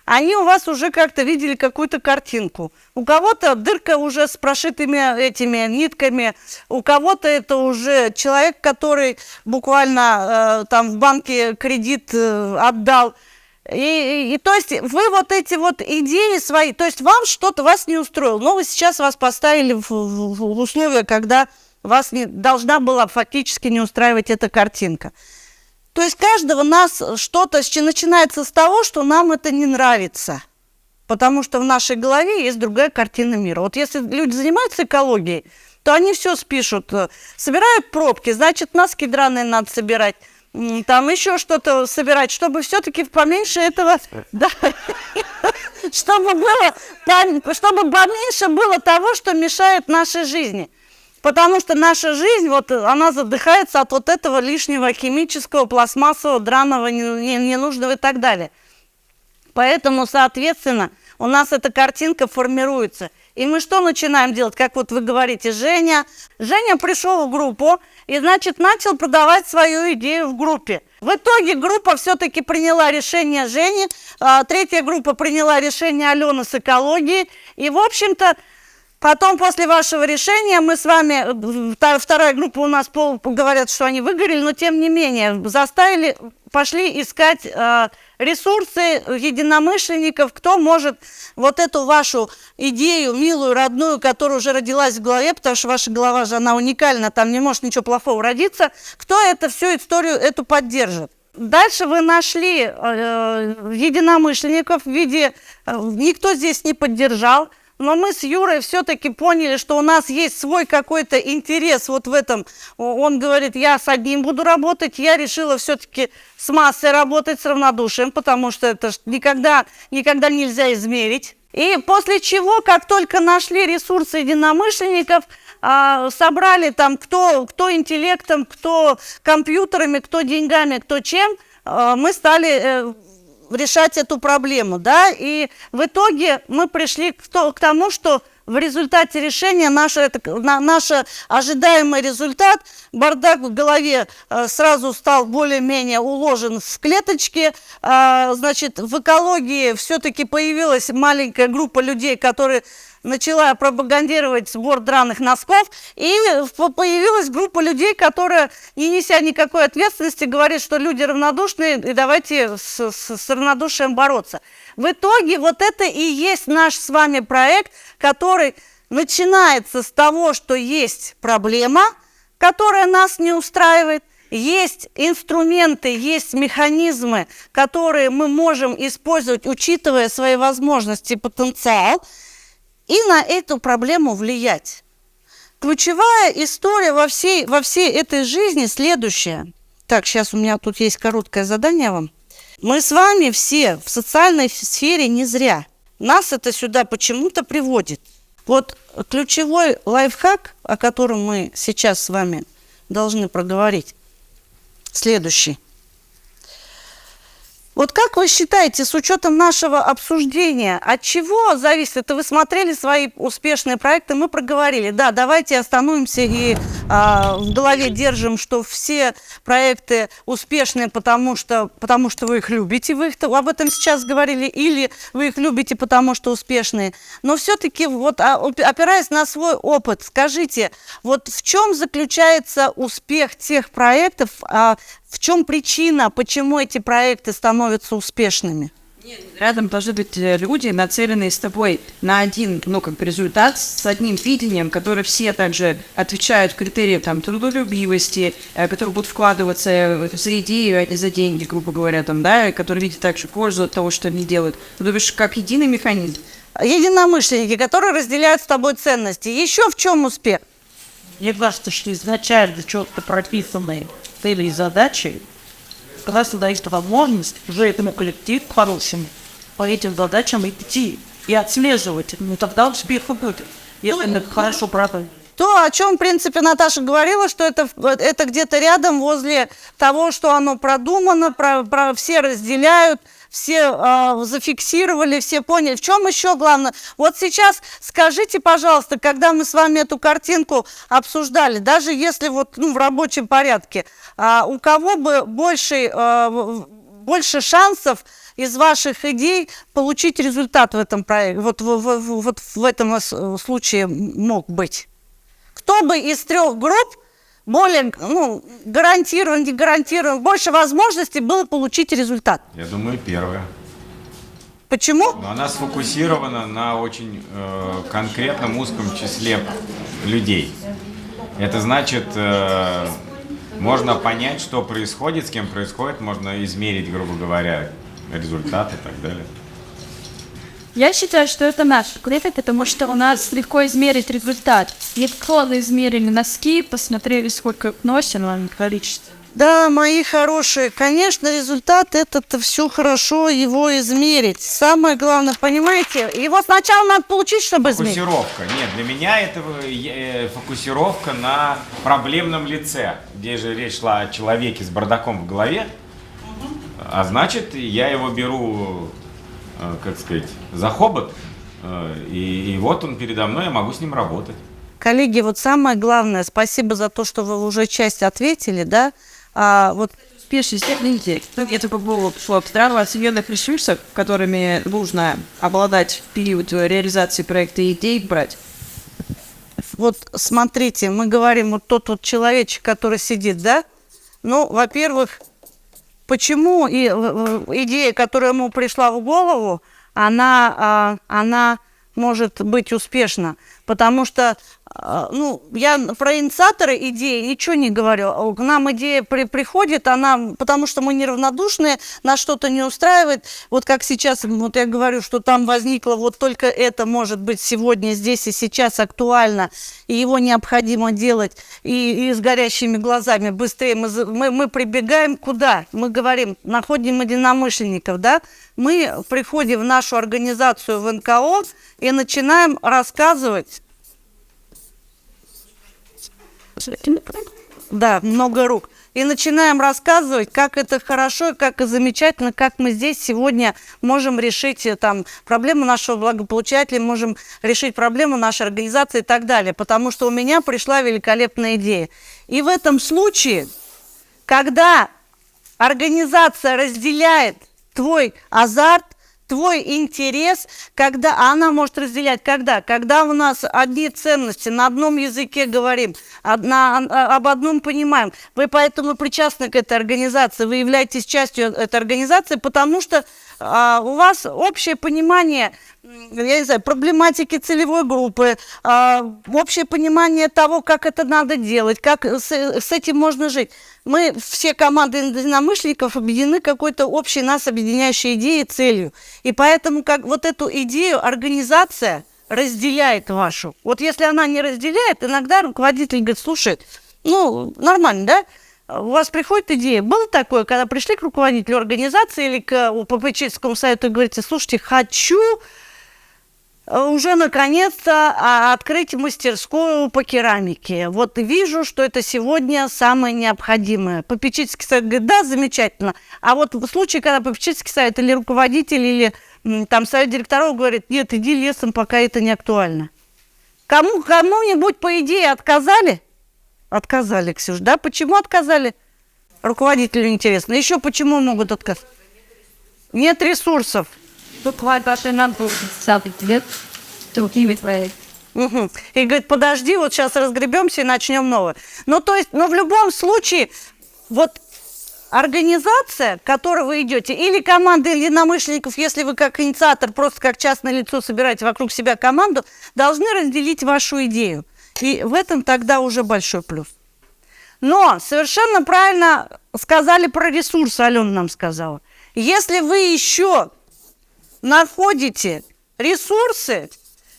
они у вас уже как-то видели какую-то картинку. У кого-то дырка уже с прошитыми этими нитками, у кого-то это уже человек, который буквально там в банке кредит отдал. И то есть вы вот эти вот идеи свои, то есть вас не устроило, но вы сейчас вас поставили в условия, когда вас должна была фактически не устраивать эта картинка. То есть каждого нас что-то начинается с того, что нам это не нравится, потому что в нашей голове есть другая картина мира. Вот если люди занимаются экологией, то они все спишут, собирают пробки, значит носки драные надо собирать. Там еще что-то собирать, чтобы все-таки поменьше этого, да, чтобы поменьше было того, что мешает нашей жизни. Потому что наша жизнь, вот она задыхается от вот этого лишнего химического, пластмассового, драного, ненужного и так далее. Поэтому, соответственно, у нас эта картинка формируется. И мы что начинаем делать? Как вот вы говорите, Женя пришел в группу и, значит, начал продавать свою идею в группе. В итоге группа все-таки приняла решение Жени, третья группа приняла решение Алены с экологией. И, в общем-то, потом, после вашего решения, мы с вами, вторая группа у нас говорят, что они выгорели, но тем не менее, пошли искать ресурсы единомышленников, кто может вот эту вашу идею, милую, родную, которая уже родилась в голове, потому что ваша голова же, она уникальна, там не может ничего плохого родиться, кто всю историю эту поддержит. Дальше вы нашли единомышленников в виде, никто здесь не поддержал, но мы с Юрой все-таки поняли, что у нас есть свой какой-то интерес вот в этом. Он говорит, я с одним буду работать, я решила все-таки с массой работать, с равнодушием, потому что это никогда нельзя измерить. И после чего, как только нашли ресурсы единомышленников, собрали там кто интеллектом, кто компьютерами, кто деньгами, кто чем, мы стали решать эту проблему, да, и в итоге мы пришли к тому, что в результате решения наш ожидаемый результат, бардак в голове сразу стал более-менее уложен в клеточки, значит, в экологии все-таки появилась маленькая группа людей, которые начала пропагандировать сбор драных носков, и появилась группа людей, которая, не неся никакой ответственности, говорит, что люди равнодушные, и давайте с равнодушием бороться. В итоге вот это и есть наш с вами проект, который начинается с того, что есть проблема, которая нас не устраивает, есть инструменты, есть механизмы, которые мы можем использовать, учитывая свои возможности и потенциал, и на эту проблему влиять. Ключевая история во всей этой жизни следующая. Так, сейчас у меня тут есть короткое задание вам. Мы с вами все в социальной сфере не зря. Нас это сюда почему-то приводит. Вот ключевой лайфхак, о котором мы сейчас с вами должны проговорить, следующий. Вот как вы считаете, с учетом нашего обсуждения, от чего зависит? Это вы смотрели свои успешные проекты, мы проговорили. Да, давайте остановимся и в голове держим, что все проекты успешные, потому что вы их любите, вы об этом сейчас говорили, или вы их любите, потому что успешные. Но все-таки, вот, опираясь на свой опыт, скажите, вот в чем заключается успех тех проектов, в чем причина, почему эти проекты становятся успешными? Рядом должны быть люди, нацеленные с тобой на один, результат, с одним видением, которые все также отвечают критериям трудолюбивости, которые будут вкладываться за идею, а не за деньги, грубо говоря, которые видят также пользу от того, что они делают. То есть как единый механизм. Единомышленники, которые разделяют с тобой ценности. Еще в чем успех? Мне кажется, что изначально четко прописанные цели и задачи, когда создается возможность уже этому коллективу хорошему по этим задачам идти и отслеживать, тогда успех будет, если это хорошо продать. То, о чем, в принципе, Наташа говорила, что это где-то рядом, возле того, что оно продумано, все разделяют, все зафиксировали, все поняли. В чем еще главное? Вот сейчас скажите, пожалуйста, когда мы с вами эту картинку обсуждали, даже если в рабочем порядке, у кого бы больше шансов из ваших идей получить результат в этом проекте, вот в этом случае мог быть? Кто бы из трех групп более, гарантированно, не гарантированно, больше возможностей было получить результат? Я думаю, первое. Почему? Но она сфокусирована на очень конкретном узком числе людей. Это значит, можно понять, что происходит, с кем происходит, можно измерить, грубо говоря, результат и так далее. Я считаю, что это наш клеток, потому что у нас легко измерить результат. Легко измерили носки, посмотрели, сколько их носят, количество. Да, мои хорошие, конечно, результат это все хорошо его измерить. Самое главное, понимаете, его сначала надо получить, чтобы измерить. Фокусировка. Нет, для меня это фокусировка на проблемном лице, где же речь шла о человеке с бардаком в голове. А значит, я его беру, за хобот И вот он передо мной, я могу с ним работать. Коллеги, вот самое главное, спасибо за то, что вы уже часть ответили, да, вот Успешность техники – это по поводу здравоохранительных ресурсов, которыми нужно обладать в период реализации проекта и идей брать. вот смотрите, мы говорим, вот тот вот человечек, который сидит, да, ну, во-первых, почему идея, которая ему пришла в голову, она может быть успешна, потому что, ну, я про инициаторы идеи ничего не говорю. К нам идея приходит, потому что мы неравнодушные, нас что-то не устраивает. Вот как сейчас, вот я говорю, что там возникло вот только это может быть сегодня, здесь и сейчас актуально, и его необходимо делать, и с горящими глазами быстрее. Мы прибегаем куда? Мы говорим, находим единомышленников, да? Мы приходим в нашу организацию, в НКО, и начинаем рассказывать. Да, много рук. И начинаем рассказывать, как это хорошо, и как это замечательно, как мы здесь сегодня можем решить там проблему нашего благополучателя, можем решить проблему нашей организации и так далее. Потому что у меня пришла великолепная идея. И в этом случае, когда организация разделяет твой азарт, твой интерес, когда она может разделять, когда у нас одни ценности, на одном языке говорим, об одном понимаем. Вы поэтому причастны к этой организации, вы являетесь частью этой организации, потому что у вас общее понимание, я не знаю, проблематики целевой группы, общее понимание того, как это надо делать, как с этим можно жить. Мы, все команды единомышленников, объединены какой-то общей нас объединяющей идеей, целью. И поэтому как вот эту идею организация разделяет вашу. Вот если она не разделяет, иногда руководитель говорит, слушай, ну, нормально, да? У вас приходит идея. Было такое, когда пришли к руководителю организации или к попечительскому совету и говорите, слушайте, хочу уже наконец-то открыть мастерскую по керамике. Вот вижу, что это сегодня самое необходимое. Попечительский совет говорит, да, замечательно. А вот в случае, когда попечительский совет или руководитель, или там совет директоров говорит, нет, иди лесом, пока это не актуально. Кому-нибудь по идее отказали? Отказали, Ксюш, да? Почему отказали? Руководителю интересно. Еще почему могут отказать? Нет ресурсов. Угу. И говорит, подожди, вот сейчас разгребемся и начнем новое. Ну, то есть, в любом случае, вот организация, к которой вы идете, или команда единомышленников, если вы как инициатор, просто как частное лицо собираете вокруг себя команду, должны разделить вашу идею. И в этом тогда уже большой плюс. Но совершенно правильно сказали про ресурсы, Алена нам сказала. Если вы еще находите ресурсы,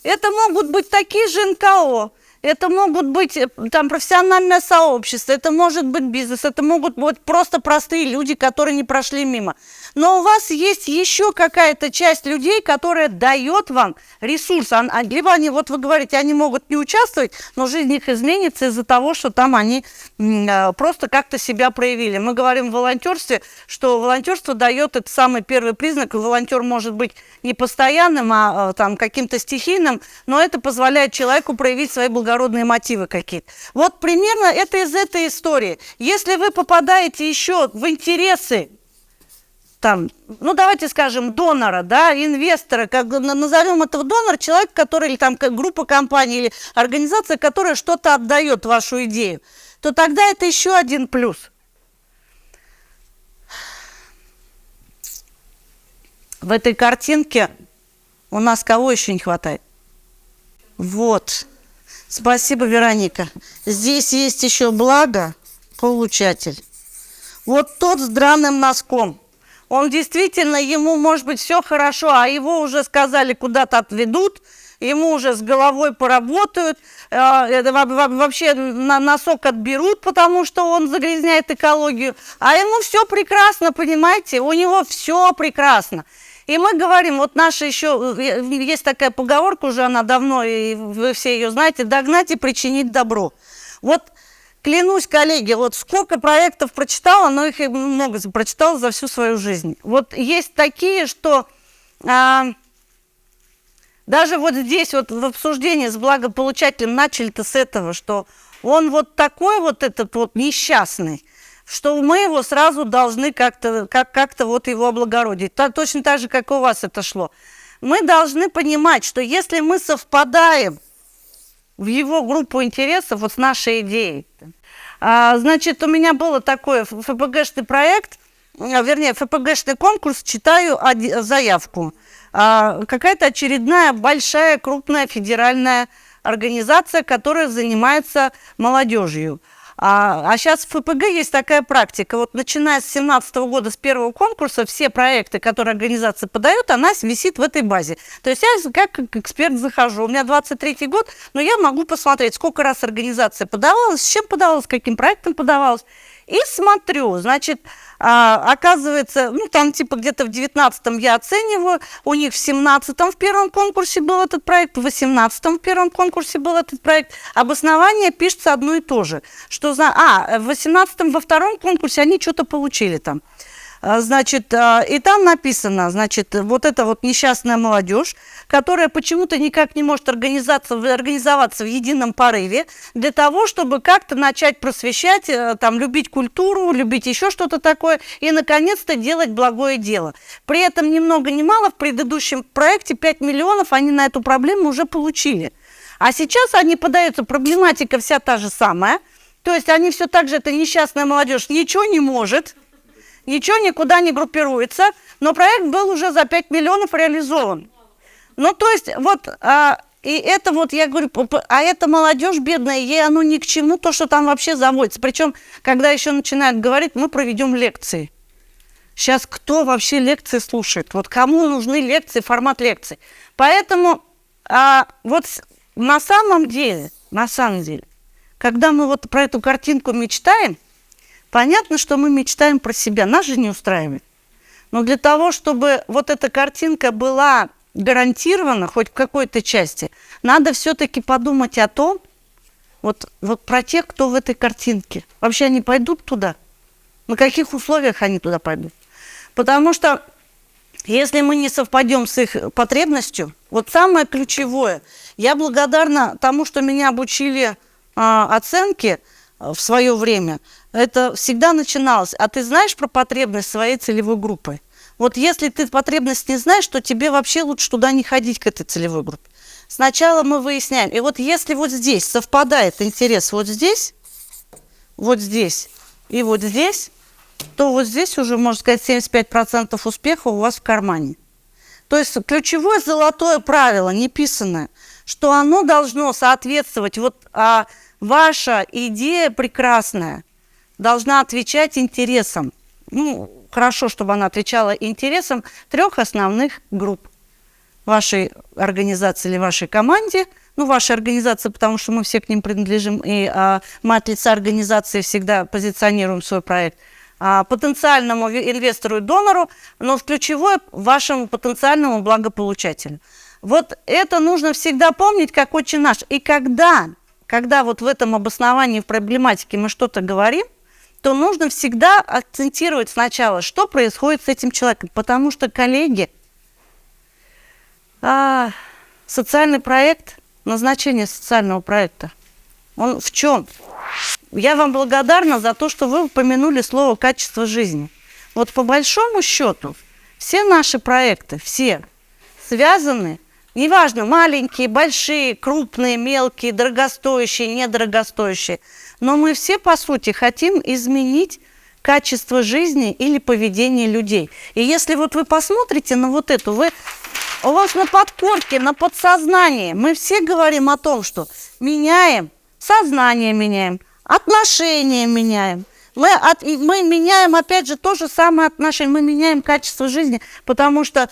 это могут быть такие же НКО, это могут быть там профессиональное сообщество, это может быть бизнес, это могут быть просто простые люди, которые не прошли мимо. Но у вас есть еще какая-то часть людей, которая дает вам ресурс. Либо они, вот вы говорите, они могут не участвовать, но жизнь их изменится из-за того, что там они просто как-то себя проявили. Мы говорим в волонтерстве, что волонтерство дает, это самый первый признак. Волонтер может быть не постоянным, а там каким-то стихийным, но это позволяет человеку проявить свои благородные мотивы какие-то. Вот примерно это из этой истории. Если вы попадаете еще в интересы, там, ну, давайте скажем, донора, да, инвестора, как назовем этого донора, человек, который, или там группа компаний, или организация, которая что-то отдает вашу идею, то тогда это еще один плюс. В этой картинке у нас кого еще не хватает? Вот. Спасибо, Вероника. Здесь есть еще благополучатель. Вот тот с драным носком. Он действительно, ему может быть все хорошо, а его уже сказали, куда-то отведут, ему уже с головой поработают, вообще носок отберут, потому что он загрязняет экологию, а ему все прекрасно, понимаете, у него все прекрасно. И мы говорим, вот наша еще, есть такая поговорка уже, она давно, и вы все ее знаете, догнать и причинить добро. Вот клянусь, коллеги, вот сколько проектов прочитала, но их много прочитала за всю свою жизнь. Вот есть такие, что Даже вот здесь вот в обсуждении с благополучателем начали-то с этого, что он вот такой вот этот вот несчастный, что мы его сразу должны как-то вот его облагородить. Точно так же, как у вас это шло. Мы должны понимать, что если мы совпадаем в его группу интересов вот с нашей идеей, значит, у меня был такой ФПГшный проект, вернее, ФПГшный конкурс, читаю заявку. Какая-то очередная большая, крупная федеральная организация, которая занимается молодежью. А сейчас в ФПГ есть такая практика. Вот начиная с 2017 года, с первого конкурса, все проекты, которые организация подает, она висит в этой базе. То есть я как эксперт захожу. У меня 23-й год, но я могу посмотреть, сколько раз организация подавалась, с чем подавалась, каким проектом подавалась. И смотрю, значит, оказывается, ну, там типа где-то в 19-м я оцениваю, у них в 17-м в первом конкурсе был этот проект, в 18-м в первом конкурсе был этот проект. Обоснование пишется одно и то же, что в 18-м во втором конкурсе они что-то получили там. Значит, и там написано, значит, вот эта вот несчастная молодежь, которая почему-то никак не может организоваться в едином порыве для того, чтобы как-то начать просвещать, там, любить культуру, любить еще что-то такое и, наконец-то, делать благое дело. При этом ни много ни мало в предыдущем проекте 5 миллионов они на эту проблему уже получили. А сейчас они подаются, проблематика вся та же самая, то есть они все так же, эта несчастная молодежь ничего не может, ничего никуда не группируется, но проект был уже за 5 миллионов реализован. Ну, то есть, вот, и это вот, я говорю, а эта молодежь бедная, ей оно ни к чему, то, что там вообще заводится. Причем, когда еще начинают говорить, мы проведем лекции. Сейчас кто вообще лекции слушает? Вот кому нужны лекции, формат лекций? Поэтому, вот на самом деле, когда мы вот про эту картинку мечтаем, понятно, что мы мечтаем про себя, нас же не устраивает. Но для того, чтобы вот эта картинка была гарантирована хоть в какой-то части, надо все-таки подумать о том, вот про тех, кто в этой картинке. Вообще они пойдут туда? На каких условиях они туда пойдут? Потому что если мы не совпадем с их потребностью, вот самое ключевое, я благодарна тому, что меня обучили оценке в свое время, это всегда начиналось. А ты знаешь про потребность своей целевой группы? Вот если ты потребность не знаешь, то тебе вообще лучше туда не ходить, к этой целевой группе. Сначала мы выясняем. И вот если вот здесь совпадает интерес вот здесь и вот здесь, то вот здесь уже, можно сказать, 75% успеха у вас в кармане. То есть ключевое золотое правило, неписанное, что оно должно соответствовать, вот ваша идея прекрасная должна отвечать интересам. Ну, хорошо, чтобы она отвечала интересам 3 основных групп. Вашей организации или вашей команде. Ну, вашей организации, потому что мы все к ним принадлежим, и мы от лица организации всегда позиционируем свой проект. Потенциальному инвестору и донору, но ключевое вашему потенциальному благополучателю. Вот это нужно всегда помнить, как отче наш. И когда вот в этом обосновании, в проблематике мы что-то говорим, то нужно всегда акцентировать сначала, что происходит с этим человеком. Потому что, коллеги, социальный проект, назначение социального проекта, он в чем? Я вам благодарна за то, что вы упомянули слово «качество жизни». Вот по большому счету все наши проекты, все связаны, неважно, маленькие, большие, крупные, мелкие, дорогостоящие, недорогостоящие, но мы все, по сути, хотим изменить качество жизни или поведение людей. И если вот вы посмотрите на вот эту, у вас на подкорке, на подсознании, мы все говорим о том, что меняем, сознание меняем, отношения меняем. Мы меняем, опять же, то же самое отношение, мы меняем качество жизни, потому что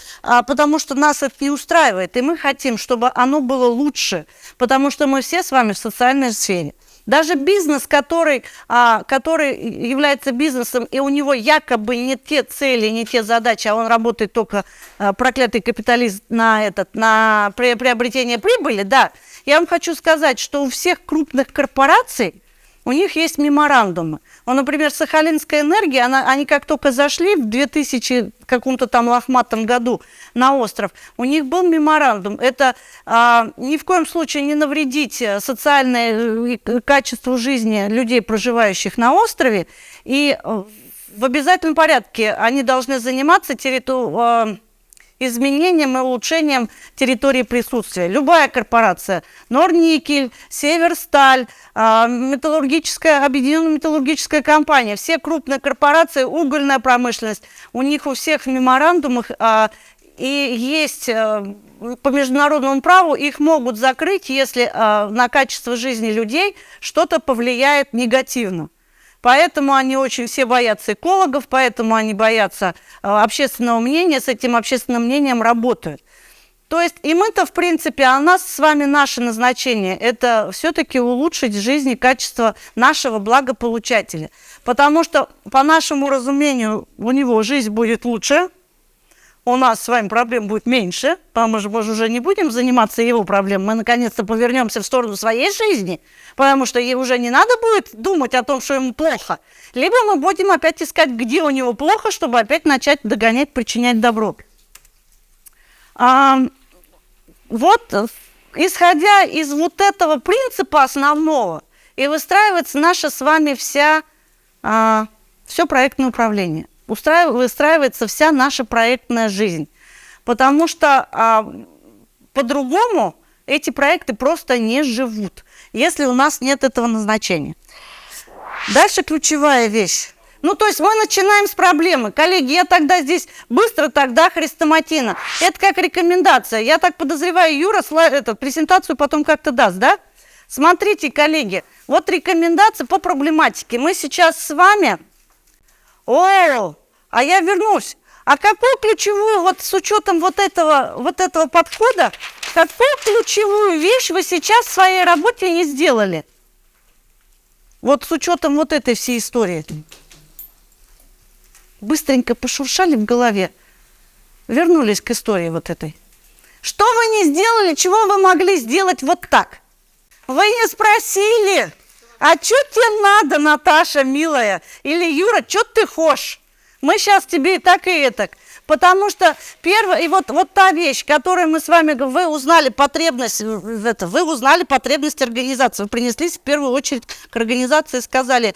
нас это не устраивает, и мы хотим, чтобы оно было лучше, потому что мы все с вами в социальной сфере. Даже бизнес, который является бизнесом, и у него якобы не те цели, не те задачи, а он работает только проклятый капиталист на приобретение прибыли, да. Я вам хочу сказать, что у всех крупных корпораций у них есть меморандумы. Вот, например, Сахалинская энергия, они как только зашли в 2000 каком-то там лохматом году на остров, у них был меморандум. Это ни в коем случае не навредить социальное качеству жизни людей, проживающих на острове, и в обязательном порядке они должны заниматься изменением и улучшением территории присутствия. Любая корпорация, Норникель, Северсталь, Объединенная металлургическая компания, все крупные корпорации, угольная промышленность, у них у всех в меморандумах и есть по международному праву, их могут закрыть, если на качество жизни людей что-то повлияет негативно. Поэтому они очень все боятся экологов, поэтому они боятся общественного мнения, с этим общественным мнением работают. То есть и мы-то, в принципе, у нас с вами наше назначение – это все-таки улучшить жизнь и качество нашего благополучателя. Потому что, по нашему разумению, у него жизнь будет лучше, у нас с вами проблем будет меньше, потому что мы уже не будем заниматься его проблемами, мы наконец-то повернемся в сторону своей жизни, потому что ей уже не надо будет думать о том, что ему плохо. Либо мы будем опять искать, где у него плохо, чтобы опять начать догонять, причинять добро. Вот, исходя из вот этого принципа основного, и выстраивается наше с вами все проектное управление. Выстраивается вся наша проектная жизнь. Потому что по-другому эти проекты просто не живут, если у нас нет этого назначения. Дальше ключевая вещь. Ну, то есть мы начинаем с проблемы. Коллеги, я тогда здесь быстро тогда хрестоматийно. Это как рекомендация. Я так подозреваю, Юра презентацию потом как-то даст, да? Смотрите, коллеги, вот рекомендация по проблематике. Мы сейчас с вами... А я вернусь. А какую ключевую, вот с учетом вот этого подхода, какую ключевую вещь вы сейчас в своей работе не сделали? Вот с учетом вот этой всей истории. Быстренько пошуршали в голове, вернулись к истории вот этой. Что вы не сделали, чего вы могли сделать вот так? Вы не спросили, а что тебе надо, Наташа, милая? Или Юра, что ты хочешь? Мы сейчас тебе и так, и этак. Потому что первое, и вот та вещь, которую мы с вами, вы узнали потребность организации, вы принеслись в первую очередь к организации и сказали: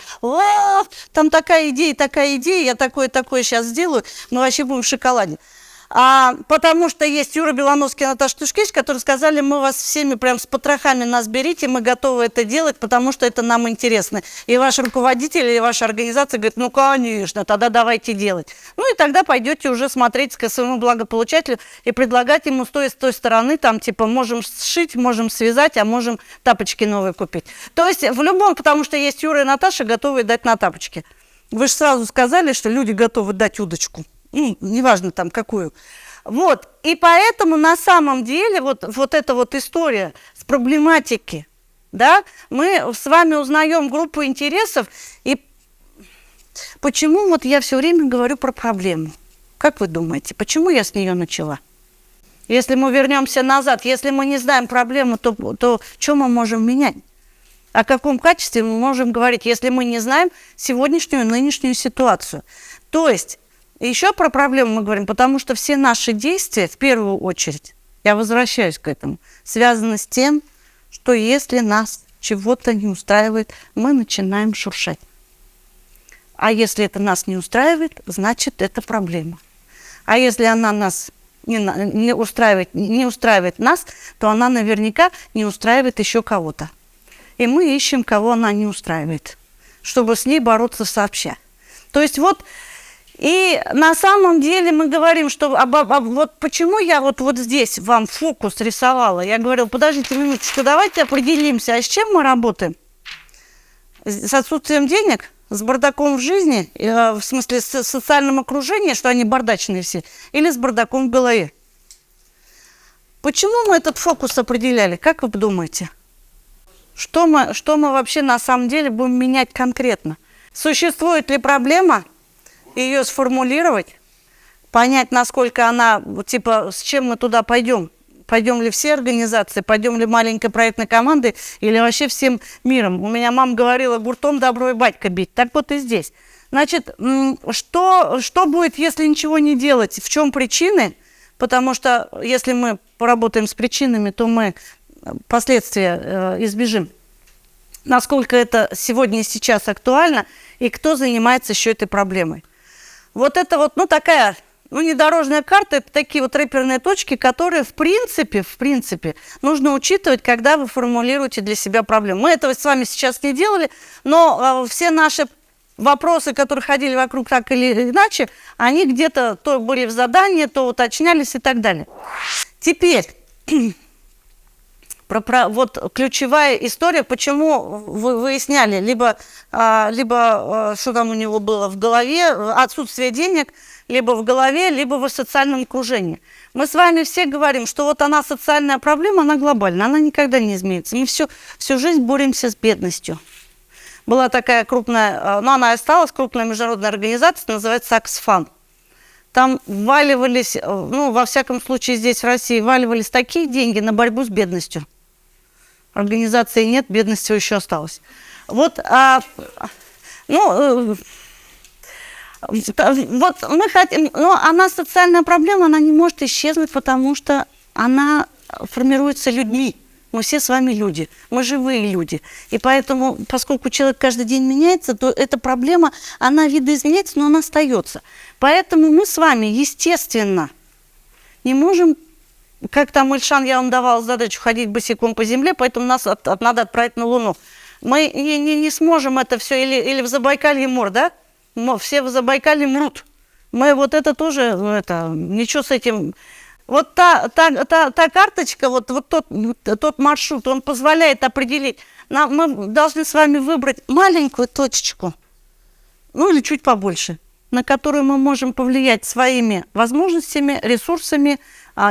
там такая идея, я такое сейчас сделаю, мы вообще будем в шоколаде. Потому что есть Юра Белановский и Наташа Тушкевич, которые сказали: мы вас всеми прям с потрохами нас берите, мы готовы это делать, потому что это нам интересно. И ваш руководитель, и ваша организация говорит: ну, конечно, тогда давайте делать. Ну, и тогда пойдете уже смотреть к своему благополучателю и предлагать ему с той стороны, там, типа, можем сшить, можем связать, а можем тапочки новые купить. То есть в любом, потому что есть Юра и Наташа, готовые дать на тапочки. Вы же сразу сказали, что люди готовы дать удочку. Ну, неважно там какую. Вот, и поэтому на самом деле вот эта вот история с проблематики, да, мы с вами узнаем группу интересов, и почему вот я все время говорю про проблему? Как вы думаете, почему я с нее начала? Если мы вернемся назад, если мы не знаем проблему, то что мы можем менять? О каком качестве мы можем говорить, если мы не знаем сегодняшнюю, нынешнюю ситуацию? То есть еще про проблему мы говорим, потому что все наши действия, в первую очередь, я возвращаюсь к этому, связаны с тем, что если нас чего-то не устраивает, мы начинаем шуршать. А если это нас не устраивает, значит, это проблема. А если она нас не устраивает нас, то она наверняка не устраивает еще кого-то. И мы ищем, кого она не устраивает, чтобы с ней бороться сообща. То есть вот... И на самом деле мы говорим, что вот почему я вот здесь вам фокус рисовала. Я говорила: подождите минуточку, давайте определимся, а с чем мы работаем? С отсутствием денег? С бардаком в жизни? В смысле, с социальным окружением, что они бардачные все? Или с бардаком в голове? Почему мы этот фокус определяли? Как вы думаете? Что мы вообще на самом деле будем менять конкретно? Существует ли проблема? Ее сформулировать, понять, насколько она, типа, с чем мы туда пойдем, пойдем ли все организации, пойдем ли маленькой проектной командой или вообще всем миром. У меня мама говорила, гуртом добро и батька бить. Так вот и здесь. Значит, что будет, если ничего не делать? В чем причины? Потому что если мы поработаем с причинами, то мы последствия избежим. Насколько это сегодня и сейчас актуально, и кто занимается еще этой проблемой. Вот это вот, такая, недорожная карта, это такие вот рэперные точки, которые в принципе, нужно учитывать, когда вы формулируете для себя проблему. Мы этого с вами сейчас не делали, но все наши вопросы, которые ходили вокруг так или иначе, они где-то то были в задании, то уточнялись и так далее. Теперь, вот ключевая история, почему вы выясняли, либо что там у него было в голове, отсутствие денег, либо в голове, либо в социальном окружении. Мы с вами все говорим, что вот она социальная проблема, она глобальная, она никогда не изменится. Мы всю жизнь боремся с бедностью. Была такая крупная, но она и осталась, крупная международная организация, называется Oxfam. Там валивались, во всяком случае здесь в России, валивались такие деньги на борьбу с бедностью. Организации нет, бедность все еще осталась. Вот, вот мы хотим, но она социальная проблема, она не может исчезнуть, потому что она формируется людьми. Мы все с вами люди, мы живые люди. И поэтому, поскольку человек каждый день меняется, то эта проблема, она видоизменяется, но она остается. Поэтому мы с вами, естественно, не можем, как там Ильшан, я вам давала задачу ходить босиком по земле, поэтому нас надо отправить на Луну. Мы не сможем это все, или в Забайкалье мор, да? Все в Забайкалье мрут. Мы вот это тоже, ничего с этим... Вот та карточка, вот тот маршрут, он позволяет определить. Мы должны с вами выбрать маленькую точечку, или чуть побольше, на которую мы можем повлиять своими возможностями, ресурсами,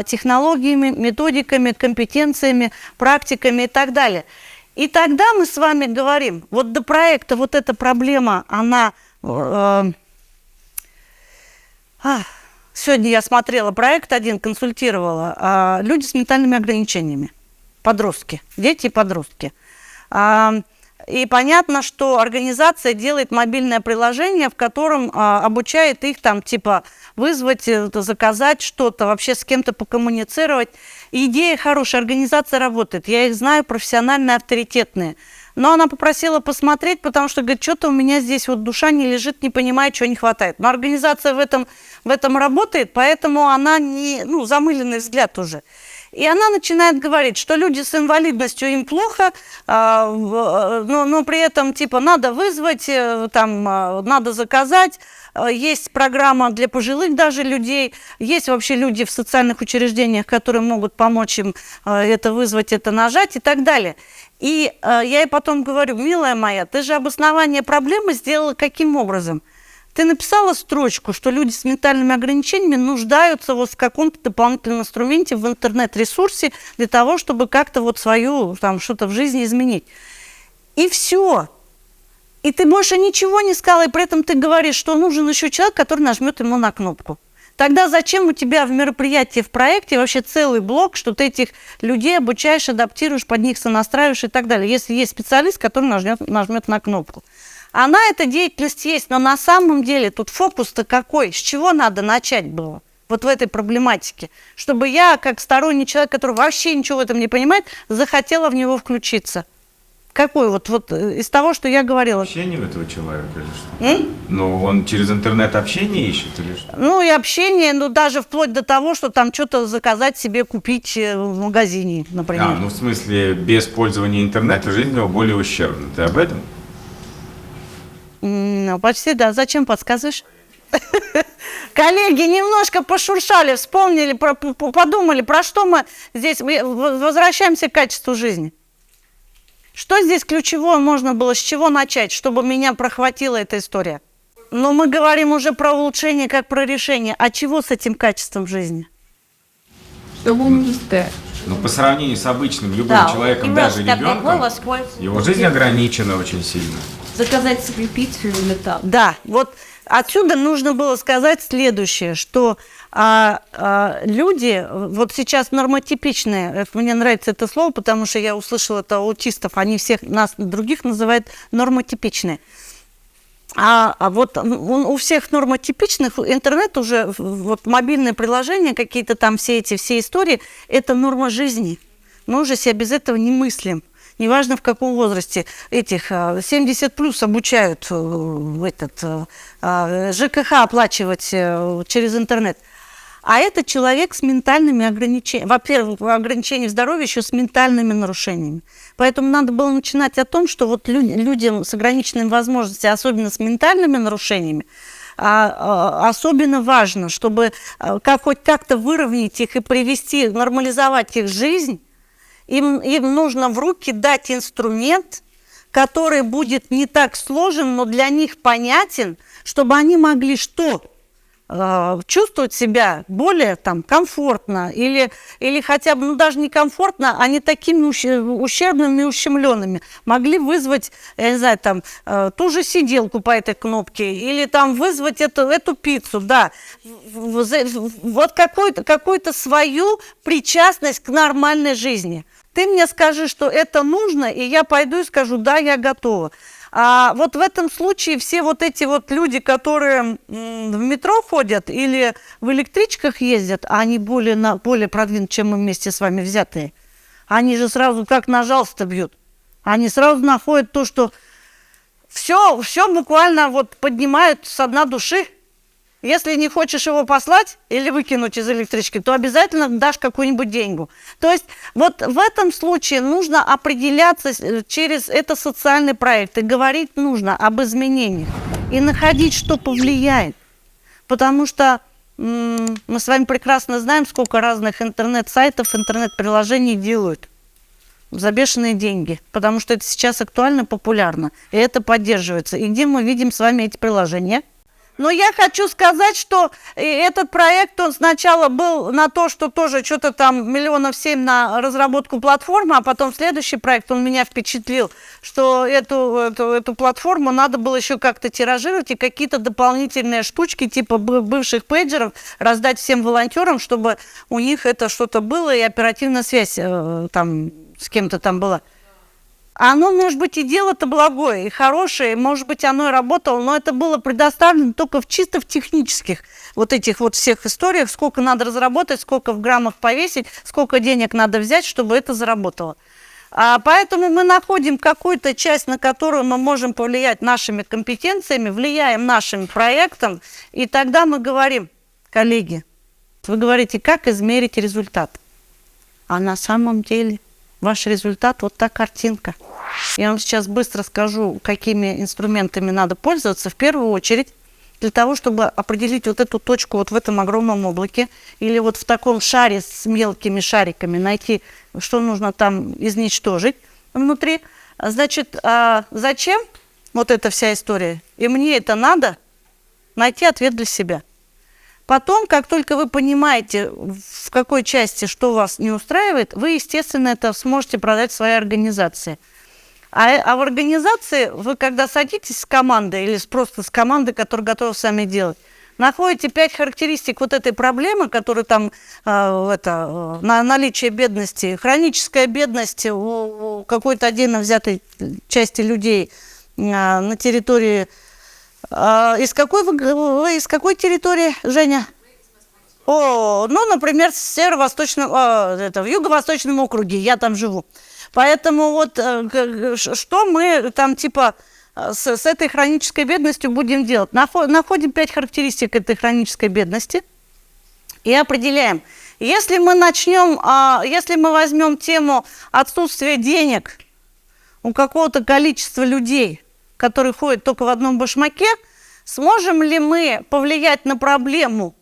технологиями, методиками, компетенциями, практиками и так далее. И тогда мы с вами говорим, вот до проекта вот эта проблема, она... Сегодня я смотрела проект один, консультировала. Люди с ментальными ограничениями. Подростки. Дети и подростки. И понятно, что организация делает мобильное приложение, в котором обучает их там типа вызвать, заказать что-то, вообще с кем-то покоммуницировать. Идея хорошая, организация работает. Я их знаю, профессиональные, авторитетные. Но она попросила посмотреть, потому что, говорит, что-то у меня здесь вот душа не лежит, не понимает, чего не хватает. Но организация в этом работает, поэтому она не, замыленный взгляд уже. И она начинает говорить, что люди с инвалидностью им плохо, но при этом типа надо вызвать, надо заказать. Есть программа для пожилых даже людей, есть вообще люди в социальных учреждениях, которые могут помочь им это вызвать, это нажать и так далее. И я ей потом говорю, милая моя, ты же обоснование проблемы сделала каким образом? Ты написала строчку, что люди с ментальными ограничениями нуждаются вот в каком-то дополнительном инструменте, в интернет-ресурсе для того, чтобы как-то вот свою что-то в жизни изменить. И все. И ты больше ничего не сказала, и при этом ты говоришь, что нужен еще человек, который нажмет ему на кнопку. Тогда зачем у тебя в мероприятии, в проекте вообще целый блок, что ты этих людей обучаешь, адаптируешь, под них сонастраиваешь и так далее, если есть специалист, который нажмет на кнопку. Она, эта деятельность есть, но на самом деле тут фокус-то какой? С чего надо начать было? Вот в этой проблематике. Чтобы я, как сторонний человек, который вообще ничего в этом не понимает, захотела в него включиться. Какой вот из того, что я говорила? Общение у этого человека или что? Ну, он через интернет общение ищет или что? И общение, даже вплоть до того, что там что-то заказать себе, купить в магазине, например. В смысле, без пользования интернета жизнь у него более ущербна. Ты об этом? Почти, да. Зачем подсказываешь? Коллеги немножко пошуршали, вспомнили, подумали, про что мы здесь возвращаемся к качеству жизни. Что здесь ключевое можно было, с чего начать, чтобы меня прохватила эта история? Но мы говорим уже про улучшение, как про решение. А чего с этим качеством жизни? По сравнению с обычным любым человеком, даже ребенком, его жизнь ограничена очень сильно. Заказать себе пиццу или так. Да, вот отсюда нужно было сказать следующее, что люди, вот сейчас нормотипичные, мне нравится это слово, потому что я услышала это у аутистов, они всех нас, других называют нормотипичные. Вот у всех нормотипичных интернет уже, вот мобильные приложения, какие-то там все истории, это норма жизни. Мы уже себя без этого не мыслим. Неважно в каком возрасте. Этих 70 плюс обучают ЖКХ оплачивать через интернет. А это человек с ментальными ограничениями. Во-первых, ограничения здоровья еще с ментальными нарушениями. Поэтому надо было начинать о том, что вот людям с ограниченными возможностями, особенно с ментальными нарушениями, особенно важно, чтобы хоть как-то выровнять их и привести, нормализовать их жизнь, им нужно в руки дать инструмент, который будет не так сложен, но для них понятен, чтобы они могли что? Чувствовать себя более там комфортно или хотя бы, ну даже не комфортно, а не такими ущербными и ущемленными. Могли вызвать, я не знаю, там ту же сиделку по этой кнопке или там вызвать эту пиццу, да. Вот какую-то свою причастность к нормальной жизни. Ты мне скажи, что это нужно, и я пойду и скажу, да, я готова. А вот в этом случае все вот эти вот люди, которые в метро ходят или в электричках ездят, а они более продвинутые, чем мы вместе с вами взятые, они же сразу как нажал-то бьют. Они сразу находят то, что все буквально вот поднимают со дна души. Если не хочешь его послать или выкинуть из электрички, то обязательно дашь какую-нибудь деньгу. То есть вот в этом случае нужно определяться через это социальный проект. И говорить нужно об изменениях. И находить, что повлияет. Потому что мы с вами прекрасно знаем, сколько разных интернет-сайтов, интернет-приложений делают за бешеные деньги. Потому что это сейчас актуально, популярно. И это поддерживается. И где мы видим с вами эти приложения? Но я хочу сказать, что этот проект, он сначала был на то, что тоже что-то там 7 миллионов на разработку платформы, а потом следующий проект, он меня впечатлил, что эту платформу надо было еще как-то тиражировать и какие-то дополнительные штучки типа бывших пейджеров раздать всем волонтерам, чтобы у них это что-то было и оперативная связь там с кем-то там была. Оно, может быть, и дело-то благое, и хорошее, может быть, оно и работало, но это было предоставлено только чисто в технических вот этих вот всех историях, сколько надо разработать, сколько в граммах повесить, сколько денег надо взять, чтобы это заработало. Поэтому мы находим какую-то часть, на которую мы можем повлиять нашими компетенциями, влияем нашим проектом, и тогда мы говорим, коллеги, вы говорите, как измерить результат, а на самом деле... Ваш результат вот та картинка. Я вам сейчас быстро скажу, какими инструментами надо пользоваться. В первую очередь, для того, чтобы определить вот эту точку вот в этом огромном облаке или вот в таком шаре с мелкими шариками, найти, что нужно там изничтожить внутри. Значит, зачем вот эта вся история? И мне это надо найти ответ для себя. Потом, как только вы понимаете, в какой части что вас не устраивает, вы, естественно, это сможете продать в своей организации. А в организации вы, когда садитесь с командой или просто с командой, которая готова сами делать, находите 5 характеристик вот этой проблемы, которые там, наличие бедности, хроническая бедность у какой-то отдельно взятой части людей на территории. Из какой территории, Женя? Например, в Юго-Восточном округе, я там живу. Поэтому вот что мы там типа с этой хронической бедностью будем делать? Находим 5 характеристик этой хронической бедности и определяем. Если мы возьмем тему отсутствия денег у какого-то количества людей, которые ходят только в одном башмаке, сможем ли мы повлиять на проблему?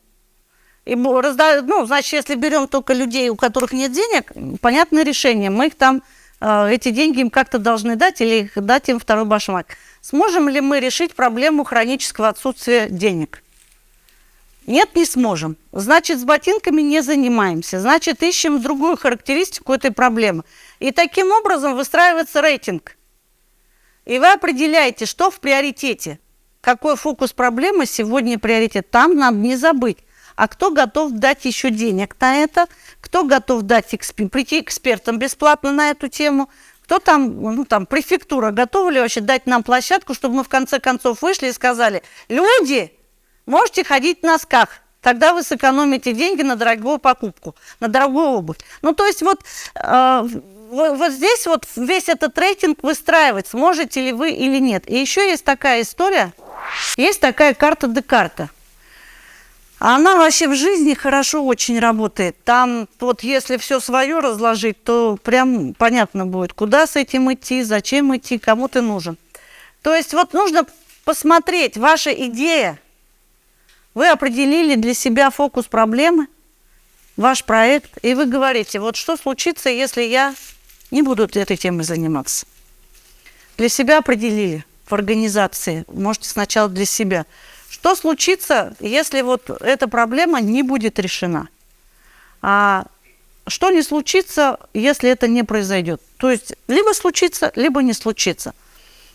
Значит, если берем только людей, у которых нет денег, понятное решение, мы их там, эти деньги им как-то должны дать или дать им второй башмак. Сможем ли мы решить проблему хронического отсутствия денег? Нет, не сможем. Значит, с ботинками не занимаемся. Значит, ищем другую характеристику этой проблемы. И таким образом выстраивается рейтинг. И вы определяете, что в приоритете, какой фокус проблемы сегодня приоритет. Там надо не забыть а кто готов дать еще денег на это, кто готов дать прийти экспертам бесплатно на эту тему, кто там, ну, там, префектура, готова ли вообще дать нам площадку, чтобы мы в конце концов вышли и сказали: люди, можете ходить в носках, тогда вы сэкономите деньги на дорогую покупку, на дорогую обувь. Ну, то есть вот здесь вот весь этот рейтинг выстраивать, сможете ли вы или нет. И еще есть такая история, есть такая карта Декарта. Она вообще в жизни хорошо очень работает. Там вот если все свое разложить, то прям понятно будет, куда с этим идти, зачем идти, кому ты нужен. То есть вот нужно посмотреть, ваша идея, вы определили для себя фокус проблемы, ваш проект, и вы говорите: вот что случится, если я не буду этой темой заниматься. Для себя определили в организации, можете сначала для себя. Что случится, если вот эта проблема не будет решена? А что не случится, если это не произойдет? То есть либо случится, либо не случится.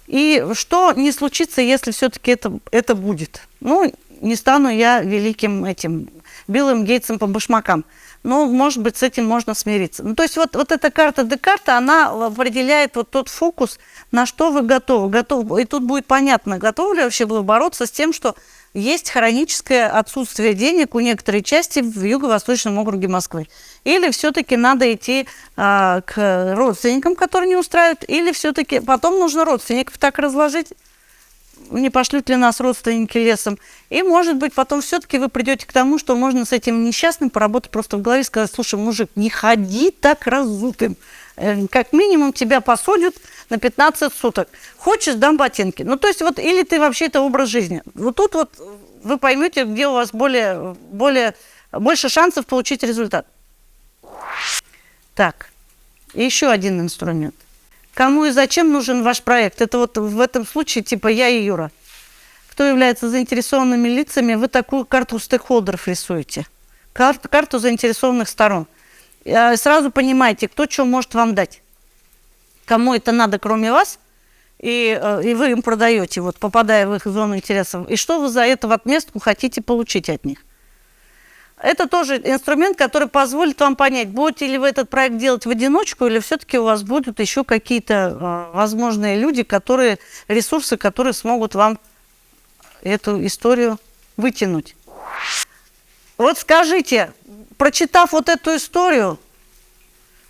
И что не случится, если все-таки это будет? Ну, не стану я великим этим Биллом Гейтсом по башмакам. Но, может быть, с этим можно смириться. Ну, то есть вот эта карта Декарта, она определяет вот тот фокус, на что вы готовы. И тут будет понятно, готовы ли вообще вы бороться с тем, что есть хроническое отсутствие денег у некоторой части в юго-восточном округе Москвы. Или все-таки надо идти к родственникам, которые не устраивают, или все-таки потом нужно родственников так разложить, не пошлют ли нас родственники лесом. И, может быть, потом все-таки вы придете к тому, что можно с этим несчастным поработать просто в голове и сказать: слушай, мужик, не ходи так разутым. Как минимум тебя посадят на 15 суток. Хочешь, дам ботинки. Ну, то есть, вот, или ты вообще это образ жизни. Вот тут вот вы поймете, где у вас больше шансов получить результат. Так, и еще один инструмент. Кому и зачем нужен ваш проект? Это вот в этом случае типа я и Юра. Кто является заинтересованными лицами, вы такую карту стейкхолдеров рисуете. Карту заинтересованных сторон. И сразу понимаете, кто что может вам дать. Кому это надо, кроме вас, и вы им продаете, вот, попадая в их зону интересов. И что вы за это в отместку хотите получить от них. Это тоже инструмент, который позволит вам понять, будете ли вы этот проект делать в одиночку, или все-таки у вас будут еще какие-то возможные люди, ресурсы, которые смогут вам эту историю вытянуть. Вот скажите, прочитав вот эту историю,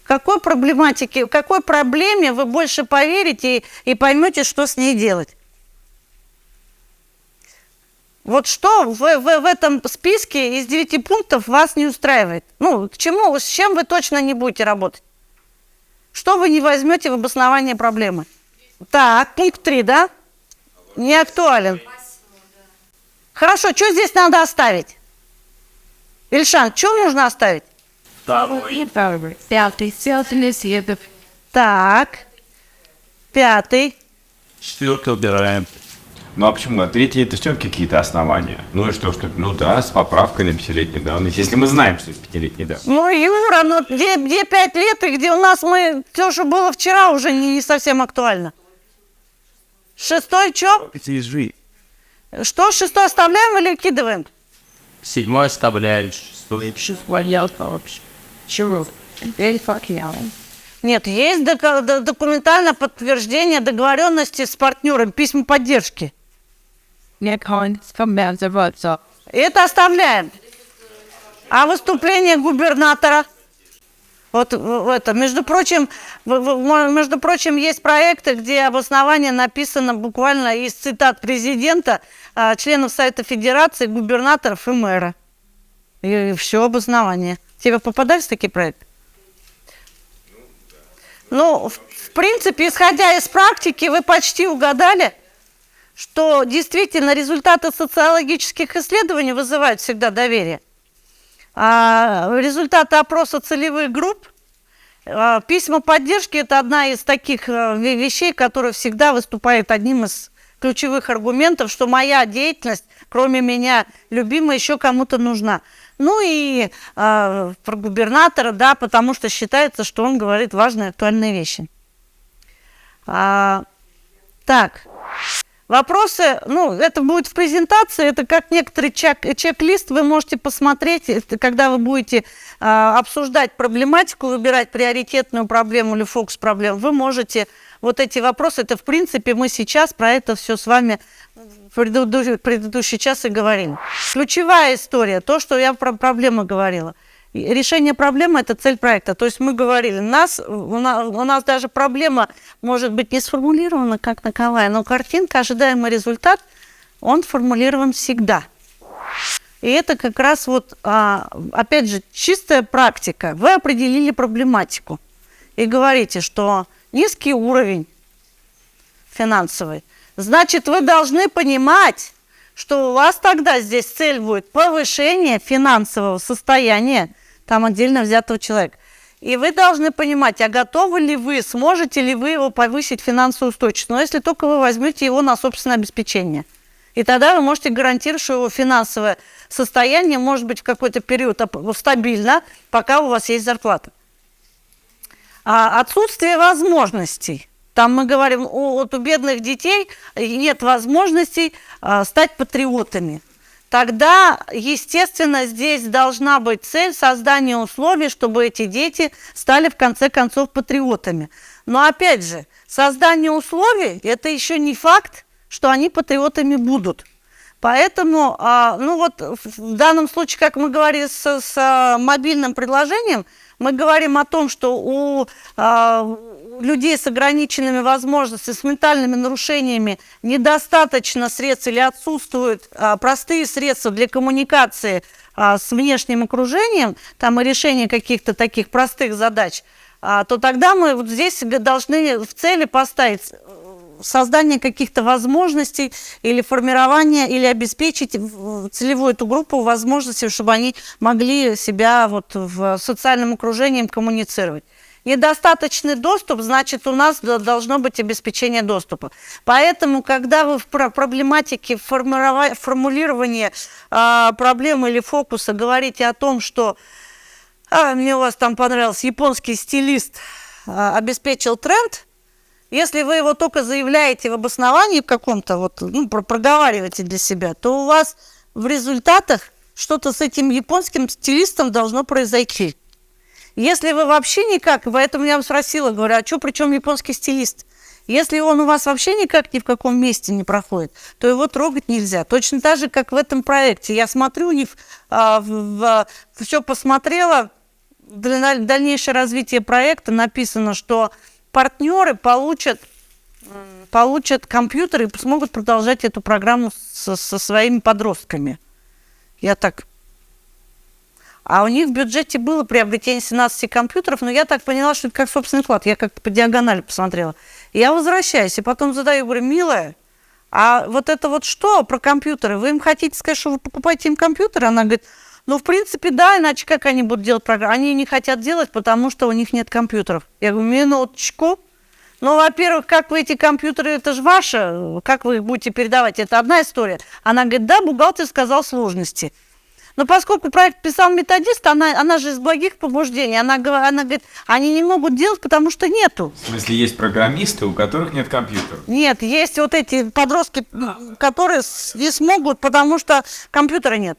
какой проблеме вы больше поверите и поймете, что с ней делать? Вот что в этом списке из 9 пунктов вас не устраивает? Ну, с чем вы точно не будете работать? Что вы не возьмете в обоснование проблемы? Так, пункт 3, да? Не актуален. Хорошо, что здесь надо оставить? Ильшан, что нужно оставить? Так, 5. 4 убираем. Ну а почему? А третий — это все какие-то основания. Ну и что, ну да, с поправкой на 5-летней давности, если мы знаем, что это 5-летней давности. Ну, Юра, ну где 5 лет, и где у нас то, что было вчера, уже не совсем актуально. 6 что? Что, 6 оставляем или кидываем? 7 оставляем. 6. Нет, есть документальное подтверждение договоренности с партнером, письма поддержки. Это оставляем. А выступление губернатора? Вот это, между прочим, есть проекты, где обоснование написано буквально из цитат президента, членов Совета Федерации, губернаторов и мэра. И все обоснование. Тебе попадались такие проекты? Ну, в принципе, исходя из практики, вы почти угадали, что действительно результаты социологических исследований вызывают всегда доверие. А результаты опроса целевых групп, письма поддержки – это одна из таких вещей, которая всегда выступает одним из ключевых аргументов, что моя деятельность, кроме меня, любимая, еще кому-то нужна. Ну и про губернатора, да, потому что считается, что он говорит важные, актуальные вещи. Так, Вопросы, ну, это будет в презентации, это как некоторый чек-лист, вы можете посмотреть, когда вы будете обсуждать проблематику, выбирать приоритетную проблему или фокус-проблему, вы можете вот эти вопросы, это в принципе мы сейчас про это все с вами в предыдущий час и говорим. Ключевая история, то, что я про проблемы говорила. Решение проблемы – это цель проекта. То есть мы говорили, у нас даже проблема может быть не сформулирована как таковая, но картинка, ожидаемый результат, он формулирован всегда. И это как раз вот, опять же, чистая практика. Вы определили проблематику и говорите, что низкий уровень финансовый. Значит, вы должны понимать, что у вас тогда здесь цель будет повышение финансового состояния там отдельно взятого человека. И вы должны понимать, а готовы ли вы, сможете ли вы его повысить финансовую устойчивость, но если только вы возьмете его на собственное обеспечение. И тогда вы можете гарантировать, что его финансовое состояние может быть в какой-то период стабильно, пока у вас есть зарплата. А отсутствие возможностей. Там мы говорим, у бедных детей нет возможностей стать патриотами. Тогда, естественно, здесь должна быть цель создания условий, чтобы эти дети стали, в конце концов, патриотами. Но, опять же, создание условий – это еще не факт, что они патриотами будут. Поэтому, ну вот в данном случае, как мы говорили с мобильным приложением, мы говорим о том, что у людей с ограниченными возможностями, с ментальными нарушениями недостаточно средств или отсутствуют простые средства для коммуникации с внешним окружением, там и решения каких-то таких простых задач, то тогда мы вот здесь должны в цели поставить создание каких-то возможностей или формирование, или обеспечить целевую эту группу возможностей, чтобы они могли себя вот в социальном окружении коммуницировать. Недостаточный доступ, значит, у нас должно быть обеспечение доступа. Поэтому, когда вы в проблематике формулирования проблемы или фокуса говорите о том, что мне у вас там понравился японский стилист обеспечил тренд, если вы его только заявляете в обосновании каком-то, вот, ну, проговариваете для себя, то у вас в результатах что-то с этим японским стилистом должно произойти. Если вы вообще никак, поэтому я вас спросила, говорю, а что, при чем японский стилист? Если он у вас вообще никак ни в каком месте не проходит, то его трогать нельзя. Точно так же, как в этом проекте. Я смотрю, все посмотрела, для дальнейшего развития проекта написано, что партнеры получат компьютеры и смогут продолжать эту программу со своими подростками. Я так... А у них в бюджете было приобретение 17 компьютеров, но я так поняла, что это как собственный вклад. Я как-то по диагонали посмотрела. И я возвращаюсь, и потом задаю, говорю, милая, а вот это вот что про компьютеры? Вы им хотите сказать, что вы покупаете им компьютеры? Она говорит, ну, в принципе, да, иначе как они будут делать программу? Они не хотят делать, потому что у них нет компьютеров. Я говорю, минуточку. Ну, во-первых, как вы эти компьютеры, это же ваше, как вы их будете передавать? Это одна история. Она говорит, да, бухгалтер сказал сложности. Но поскольку проект писал методист, она же из благих побуждений. Она говорит, они не могут делать, потому что нету. В смысле, есть программисты, у которых нет компьютеров? Нет, есть вот эти подростки, которые не смогут, потому что компьютера нет.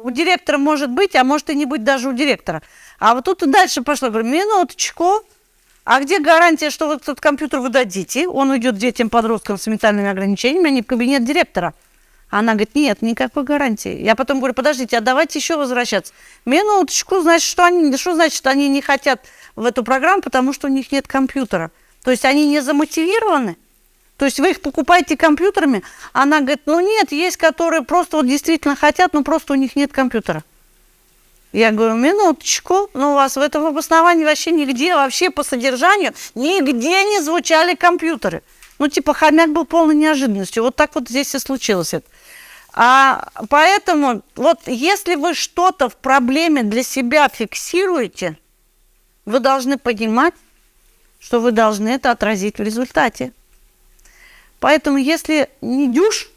У директора может быть, а может и не быть даже у директора. А вот тут и дальше пошло. Говорю, минуточку. А где гарантия, что вы этот компьютер вы дадите? Он уйдет детям, подросткам с ментальными ограничениями, а не в кабинет директора. Она говорит, нет, никакой гарантии. Я потом говорю, подождите, а давайте еще возвращаться. Минуточку, значит, что значит, они не хотят в эту программу, потому что у них нет компьютера. То есть они не замотивированы? То есть вы их покупаете компьютерами? Она говорит, ну нет, есть, которые просто вот действительно хотят, но просто у них нет компьютера. Я говорю, минуточку, но у вас в этом обосновании вообще нигде, вообще по содержанию, нигде не звучали компьютеры. Ну, типа, хомяк был полной неожиданностью. Вот так вот здесь и случилось это. Поэтому, вот если вы что-то в проблеме для себя фиксируете, вы должны понимать, что вы должны это отразить в результате. Поэтому, если не дюшь,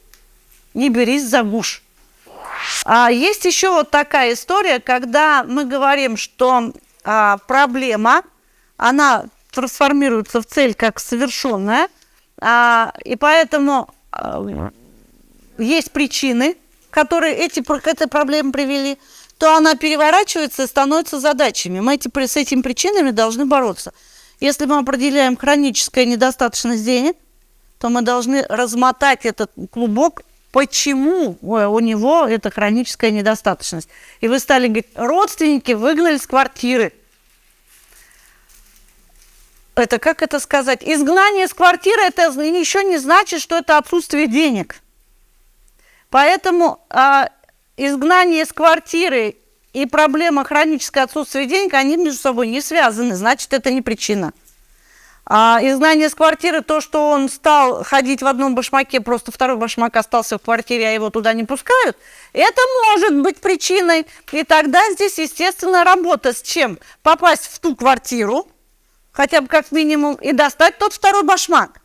не берись за гуш. Есть еще вот такая история, когда мы говорим, что проблема, она трансформируется в цель как совершенная, и поэтому есть причины, которые к этой проблеме привели, то она переворачивается и становится задачами. Мы с этими причинами должны бороться. Если мы определяем хроническая недостаточность денег, то мы должны размотать этот клубок, почему у него эта хроническая недостаточность. И вы стали говорить, родственники выгнали с квартиры. Это как это сказать? Изгнание с квартиры это еще не значит, что это отсутствие денег. Поэтому изгнание с квартиры и проблема хронического отсутствия денег, они между собой не связаны, значит, это не причина. А изгнание с квартиры, то, что он стал ходить в одном башмаке, просто второй башмак остался в квартире, а его туда не пускают, это может быть причиной. И тогда здесь, естественно, работа с чем? Попасть в ту квартиру, хотя бы как минимум, и достать тот второй башмак.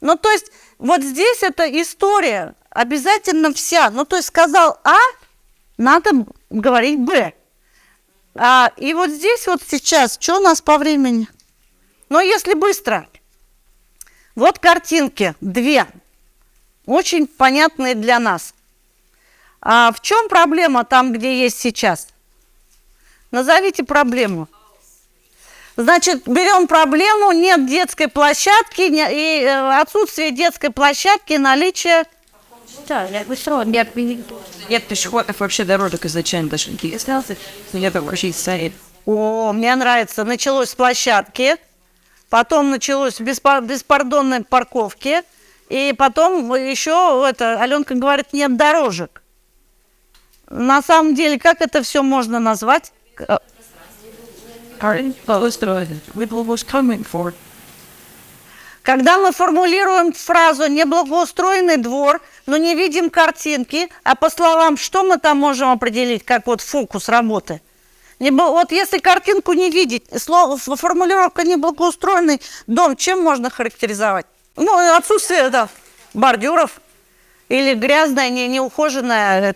Ну, то есть, вот здесь эта история обязательно вся. Ну, то есть, сказал А, надо говорить Б. И вот здесь вот сейчас, что у нас по времени? Но если быстро. Вот картинки, две, очень понятные для нас. В чем проблема там, где есть сейчас? Назовите проблему. Значит, берем проблему, нет детской площадки, и отсутствие детской площадки, наличие... Нет пешеходных вообще дорожек изначально даже не остался. Нет вообще стоит. О, мне нравится. Началось с площадки, потом началось с беспардонной парковки, и потом еще, Аленка говорит, нет дорожек. На самом деле, как это все можно назвать? Когда мы формулируем фразу «неблагоустроенный двор», но не видим картинки, а по словам, что мы там можем определить, как вот фокус работы? Вот если картинку не видеть, формулировка «неблагоустроенный дом», чем можно характеризовать? Ну, отсутствие бордюров или грязная, неухоженная,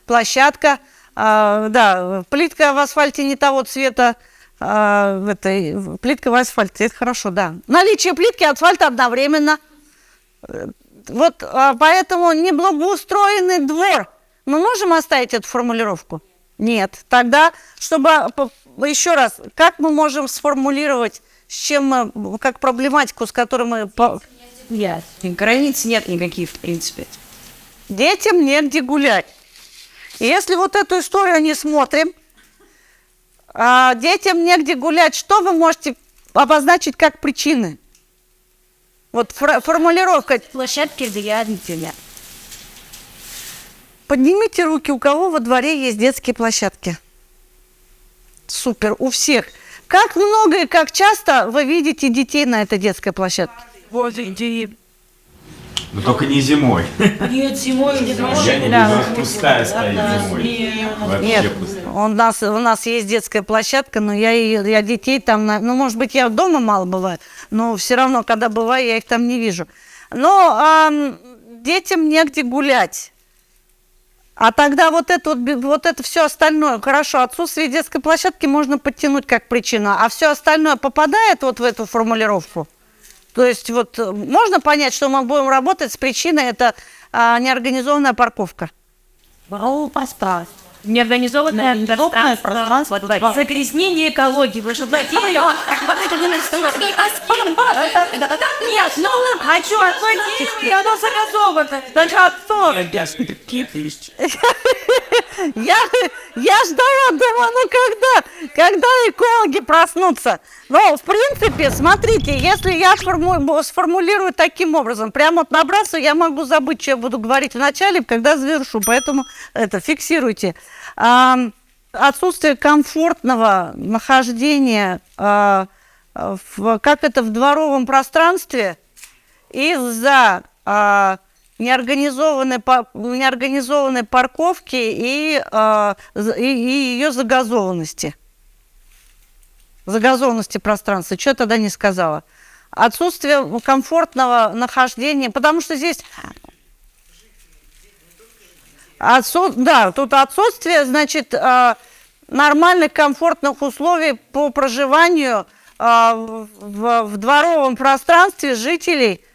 площадка. Плитка в асфальте не того цвета, плитка в асфальте, это хорошо, да. Наличие плитки и асфальта одновременно. Вот поэтому неблагоустроенный двор. Мы можем оставить эту формулировку? Нет. Тогда, чтобы еще раз, как мы можем сформулировать, как проблематику, с которой мы... Нет, границ нет никаких, в принципе. Детям негде гулять. Если вот эту историю не смотрим, детям негде гулять, что вы можете обозначить как причины? Вот формулировка. Площадки для детей. Поднимите руки, у кого во дворе есть детские площадки. Супер, у всех. Как много и как часто вы видите детей на этой детской площадке? Но только не зимой. Нет, зимой не Я не люблю, пустая стоит зимой. Нет, Вообще пустая. у нас есть детская площадка, но я детей там, может быть, я дома мало бываю, но все равно, когда бываю, я их там не вижу. Но детям негде гулять. А тогда вот это все остальное, хорошо, отсутствие детской площадки можно подтянуть как причину, а все остальное попадает вот в эту формулировку? То есть вот можно понять, что мы будем работать с причиной, это неорганизованная парковка. Неорганизованное пространство, загрязнение экологии. Вы же Нет, хочу отплатить, оно загазовано. Я ждала, думаю, когда экологи проснутся. Но, в принципе, смотрите, если я сформулирую таким образом, прямо вот набрасываю, я могу забыть, что я буду говорить в начале, когда завершу, поэтому фиксируйте. Отсутствие комфортного нахождения, в дворовом пространстве из-за неорганизованной парковки и ее загазованности. Загазованности пространства. Что я тогда не сказала? Отсутствие комфортного нахождения, потому что здесь... тут отсутствие, значит, нормальных, комфортных условий по проживанию в дворовом пространстве жителей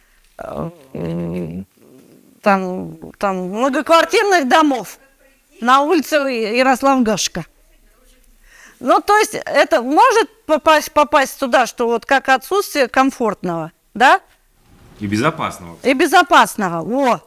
там многоквартирных домов на улице Ярослав-Гашка. Ну, то есть это может попасть туда, что вот как отсутствие комфортного, да? И безопасного. И безопасного, во.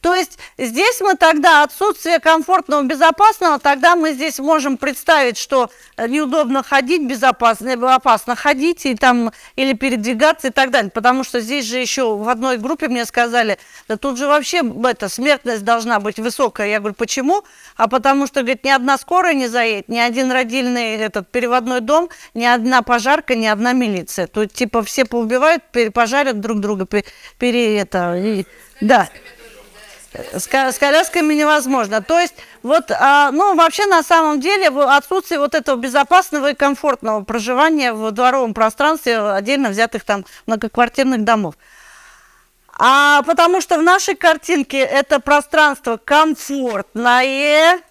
То есть здесь мы тогда отсутствие комфортного, безопасного, тогда мы здесь можем представить, что неудобно ходить, опасно ходить и там, или передвигаться и так далее. Потому что здесь же еще в одной группе мне сказали, да тут же вообще смертность должна быть высокая. Я говорю, почему? А потому что, говорит, ни одна скорая не заедет, ни один родильный переводной дом, ни одна пожарка, ни одна милиция. Тут типа все поубивают, пожарят друг друга, да. С колясками невозможно. То есть, вот, ну, вообще, на самом деле, отсутствие вот этого безопасного и комфортного проживания в дворовом пространстве отдельно взятых там многоквартирных домов. Потому что в нашей картинке это пространство комфортное,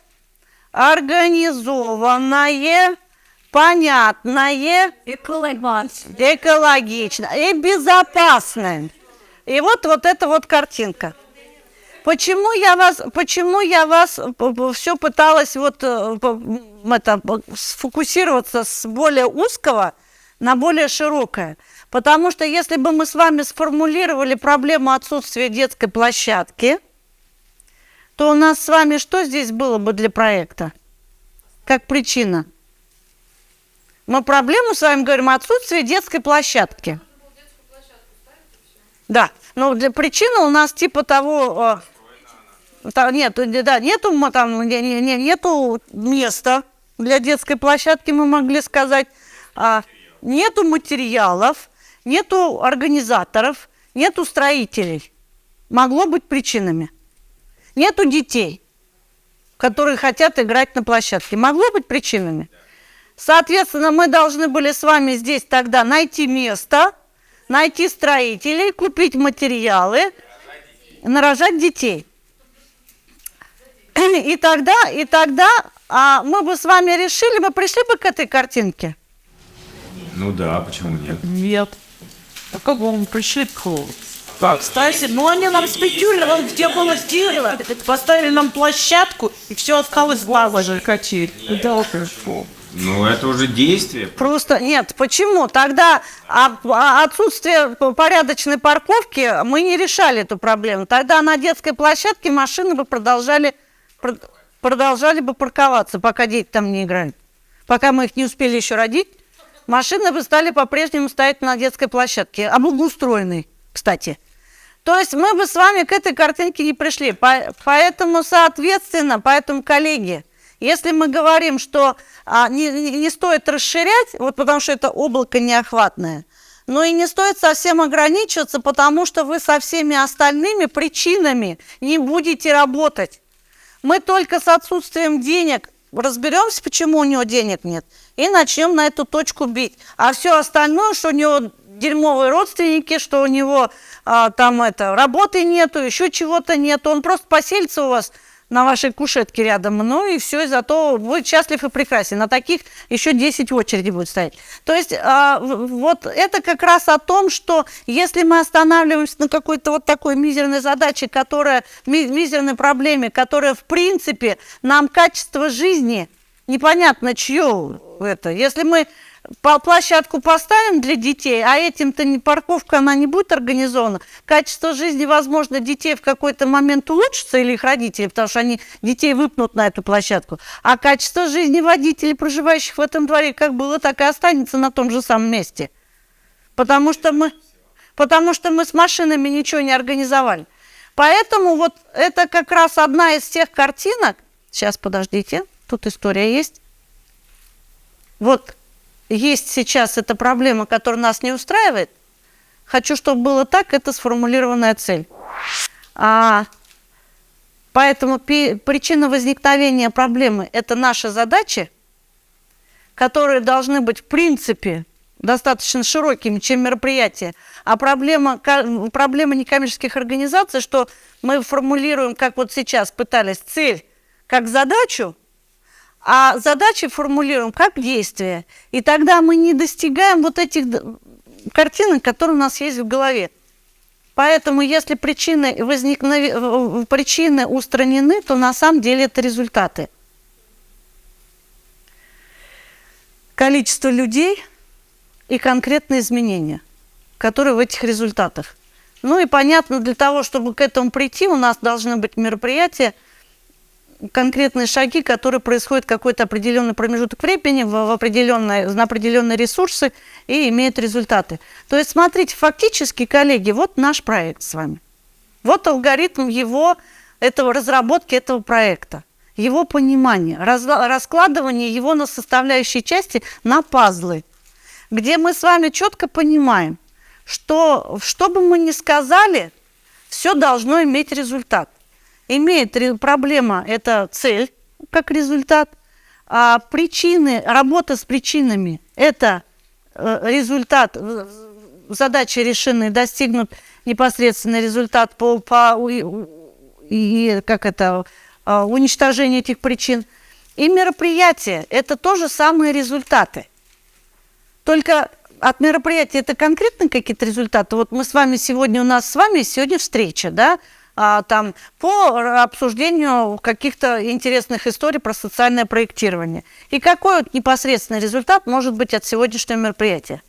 организованное, понятное, экологичное и безопасное. И вот это вот картинка. Почему я вас все пыталась сфокусироваться с более узкого на более широкое? Потому что если бы мы с вами сформулировали проблему отсутствия детской площадки, то у нас с вами что здесь было бы для проекта? Как причина? Мы проблему с вами говорим отсутствие детской площадки. Да, но для причины у нас типа того... нету места для детской площадки, мы могли сказать. Нету материалов, нету организаторов, нету строителей. Могло быть причинами. Нету детей, которые хотят играть на площадке. Могло быть причинами. Соответственно, мы должны были с вами здесь тогда найти место, найти строителей, купить материалы, нарожать детей. И тогда мы бы с вами решили, мы пришли бы к этой картинке. Ну да, почему нет? Нет. А как вам пришли к кстати, они нам спекулировали, где было сделано. Поставили нам площадку, и все осталось в же качель. Да, хорошо. Ну, это уже действие. Просто нет. Почему? Тогда отсутствие порядочной парковки мы не решали эту проблему. Тогда на детской площадке машины бы продолжали бы парковаться, пока дети там не играют. Пока мы их не успели еще родить, машины бы стали по-прежнему стоять на детской площадке, облагоустроенной, кстати. То есть мы бы с вами к этой картинке не пришли. Поэтому, соответственно, коллеги, если мы говорим, что не стоит расширять, вот потому что это облако неохватное, но и не стоит совсем ограничиваться, потому что вы со всеми остальными причинами не будете работать. Мы только с отсутствием денег разберемся, почему у него денег нет, и начнем на эту точку бить. А все остальное, что у него дерьмовые родственники, что у него работы нету, еще чего-то нету, он просто поселится у вас на вашей кушетке рядом, ну и все, и зато будет счастлив и прекрасен. На таких еще 10 в очереди будет стоять. То есть вот это как раз о том, что если мы останавливаемся на какой-то вот такой мизерной задаче, мизерной проблеме, которая в принципе нам качество жизни непонятно чье это. Если мы площадку поставим для детей, а этим-то парковка, она не будет организована, качество жизни, возможно, детей в какой-то момент улучшится, или их родителей, потому что они детей выпнут на эту площадку, а качество жизни водителей, проживающих в этом дворе, как было, так и останется на том же самом месте. Потому что мы с машинами ничего не организовали. Поэтому вот это как раз одна из тех картинок. Сейчас, подождите, тут история есть. Вот есть сейчас эта проблема, которая нас не устраивает. Хочу, чтобы было так, это сформулированная цель. Поэтому причина возникновения проблемы – это наши задачи, которые должны быть в принципе достаточно широкими, чем мероприятие. А проблема некоммерческих организаций, что мы формулируем, как вот сейчас пытались, цель как задачу, а задачи формулируем как действие. И тогда мы не достигаем вот этих картинок, которые у нас есть в голове. Поэтому, если причины устранены, то на самом деле это результаты. Количество людей и конкретные изменения, которые в этих результатах. Ну и понятно, для того, чтобы к этому прийти, у нас должны быть мероприятия, конкретные шаги, которые происходят в какой-то определенный промежуток времени, на определенные ресурсы и имеют результаты. То есть, смотрите, фактически, коллеги, вот наш проект с вами. Вот алгоритм разработки этого проекта, его понимание, раскладывание его на составляющие части, на пазлы, где мы с вами четко понимаем, что бы мы ни сказали, все должно иметь результат. Проблема – это цель как результат, а работа с причинами – это результат, задачи решены, достигнут непосредственный результат по уничтожению этих причин. И мероприятия – это тоже самые результаты. Только от мероприятия это конкретно какие-то результаты. Вот мы с вами сегодня, у нас с вами сегодня встреча, да, по обсуждению каких-то интересных историй про социальное проектирование. И какой вот непосредственный результат может быть от сегодняшнего мероприятия?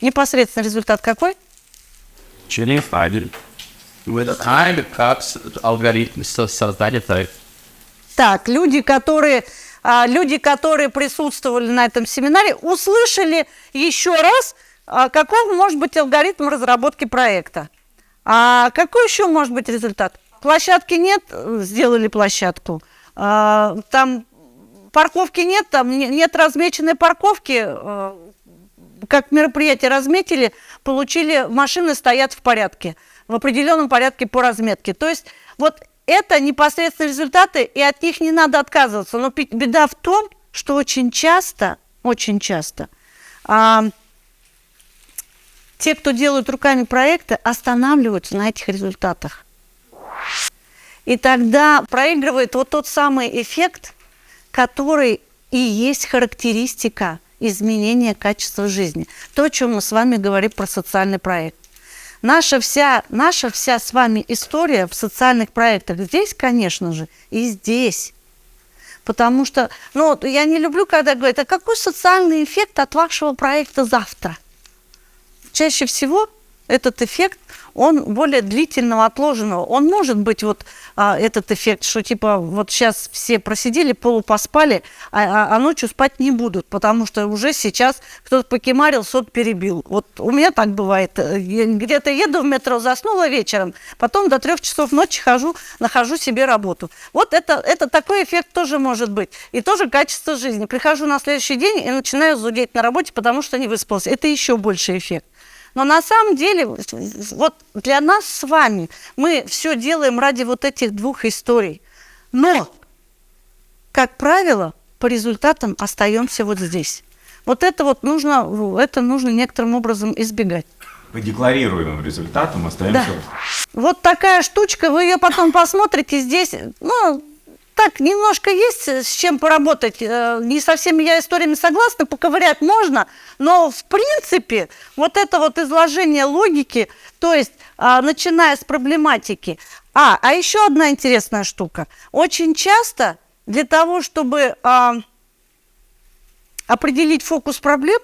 Непосредственный результат какой? Алгоритм создания. Так, люди, которые присутствовали на этом семинаре, услышали еще раз, каков может быть алгоритм разработки проекта. А какой еще может быть результат? Площадки нет, сделали площадку. Там парковки нет, там нет размеченной парковки. Как мероприятие разметили, получили, машины стоят в порядке, в определенном порядке по разметке. То есть вот это непосредственные результаты, и от них не надо отказываться. Но беда в том, что очень часто те, кто делают руками проекты, останавливаются на этих результатах. И тогда проигрывает вот тот самый эффект, который и есть характеристика изменения качества жизни. То, о чем мы с вами говорим про социальный проект. Наша вся с вами история в социальных проектах здесь, конечно же, и здесь. Потому что, я не люблю, когда говорят, а какой социальный эффект от вашего проекта завтра? Чаще всего этот эффект, он более длительного, отложенного. Он может быть этот эффект, что типа вот сейчас все просидели, полупоспали, а ночью спать не будут, потому что уже сейчас кто-то покемарил, сот перебил. Вот у меня так бывает. Я где-то еду в метро, заснула вечером, потом до 3 часов ночи нахожу себе работу. Вот это такой эффект тоже может быть. И тоже качество жизни. Прихожу на следующий день и начинаю зудеть на работе, потому что не выспалась. Это еще больший эффект. Но на самом деле, вот для нас с вами, мы все делаем ради вот этих двух историй. Но, как правило, по результатам остаемся вот здесь. Вот это нужно некоторым образом избегать. По декларируемым результатам остаемся. Да. Вот такая штучка, вы ее потом посмотрите здесь, так, немножко есть с чем поработать. Не со всеми я историями согласна, поковырять можно, но в принципе вот это вот изложение логики, то есть начиная с проблематики. А еще одна интересная штука. Очень часто для того, чтобы определить фокус проблем,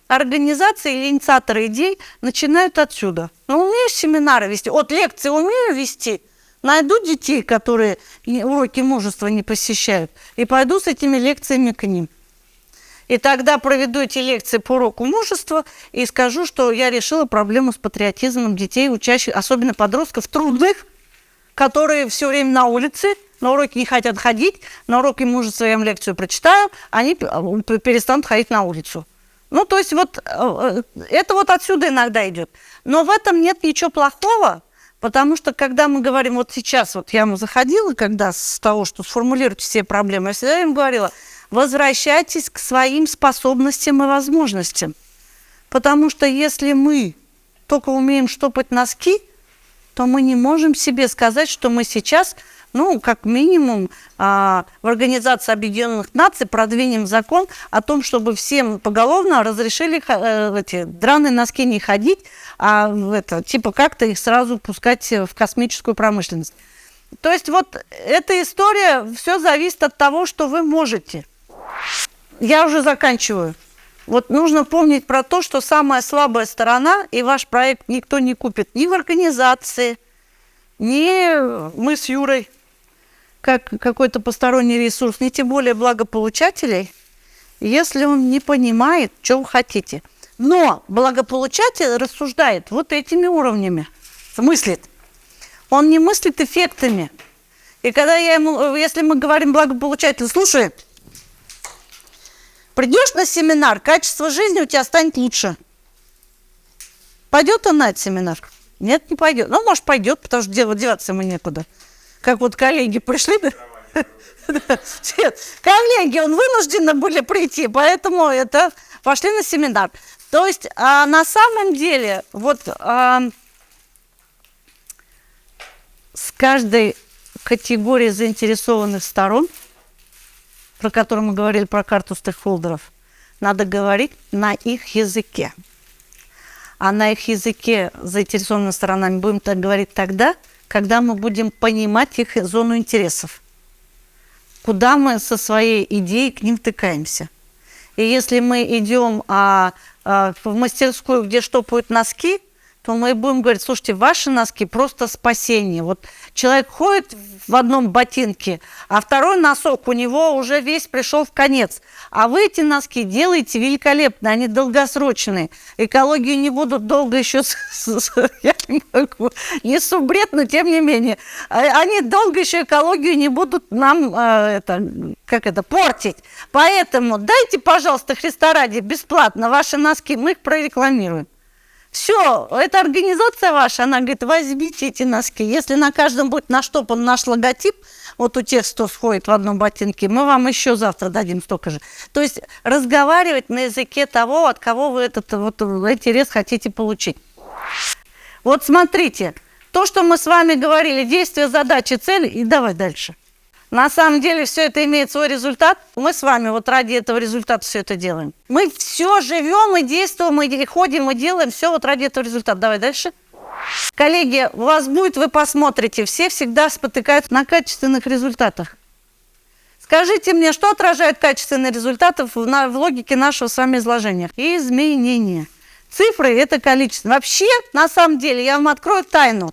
организации или инициаторы идей начинают отсюда. Умею семинары вести, лекции умею вести. Найду детей, которые уроки мужества не посещают, и пойду с этими лекциями к ним. И тогда проведу эти лекции по уроку мужества и скажу, что я решила проблему с патриотизмом детей, учащих, особенно подростков, трудных, которые все время на улице, на уроки не хотят ходить, на уроки мужества я им лекцию прочитаю, они перестанут ходить на улицу. То есть это отсюда иногда идет. Но в этом нет ничего плохого. Потому что, когда мы говорим, вот сейчас, я заходила, когда с того, что сформулировать все проблемы, я всегда им говорила, возвращайтесь к своим способностям и возможностям. Потому что если мы только умеем штопать носки, то мы не можем себе сказать, что мы сейчас Ну, как минимум, в Организации Объединенных Наций продвинем закон о том, чтобы всем поголовно разрешили эти драные носки не ходить, а типа как-то их сразу пускать в космическую промышленность. То есть вот эта история, все зависит от того, что вы можете. Я уже заканчиваю. Вот нужно помнить про то, что самая слабая сторона, и ваш проект никто не купит ни в организации, ни мы с Юрой, как какой-то посторонний ресурс, ни тем более благополучателей, если он не понимает, что вы хотите. Но благополучатель рассуждает вот этими уровнями, мыслит. Он не мыслит эффектами. И когда я ему, если мы говорим благополучателю, слушай, придешь на семинар, качество жизни у тебя станет лучше. Пойдет он на этот семинар? Нет, не пойдет. Ну, может, пойдет, потому что деваться ему некуда. Как вот коллеги пришли, коллеги, он вынуждены были прийти, поэтому пошли на семинар. То есть, на самом деле, вот с каждой категорией заинтересованных сторон, про которую мы говорили, про карту стейкхолдеров, надо говорить на их языке. А на их языке заинтересованными сторонами будем так говорить тогда, когда мы будем понимать их зону интересов, куда мы со своей идеей к ним втыкаемся. И если мы идем в мастерскую, где штопают носки, то мы будем говорить, слушайте, ваши носки просто спасение. Вот человек ходит в одном ботинке, а второй носок у него уже весь пришел в конец. А вы эти носки делаете великолепно, они долгосрочные. Экологию не будут долго еще, я не могу, несу бред, но тем не менее. Они долго еще экологию не будут нам портить. Поэтому дайте, пожалуйста, Христа ради, бесплатно ваши носки, мы их прорекламируем. Все, эта организация ваша, она говорит, возьмите эти носки. Если на каждом будет наштопан наш логотип, вот у тех, кто сходит в одном ботинке, мы вам еще завтра дадим столько же. То есть разговаривать на языке того, от кого вы этот интерес хотите получить. Вот смотрите, то, что мы с вами говорили, действия, задачи, цели, и давай дальше. На самом деле все это имеет свой результат. Мы с вами вот ради этого результата все это делаем. Мы все живем и действуем, и ходим, и делаем все вот ради этого результата. Давай дальше. Коллеги, у вас будет, вы посмотрите, все всегда спотыкаются на качественных результатах. Скажите мне, что отражает качественные результаты в логике нашего с вами изложения? Изменения. Цифры – это количество. Вообще, на самом деле, я вам открою тайну.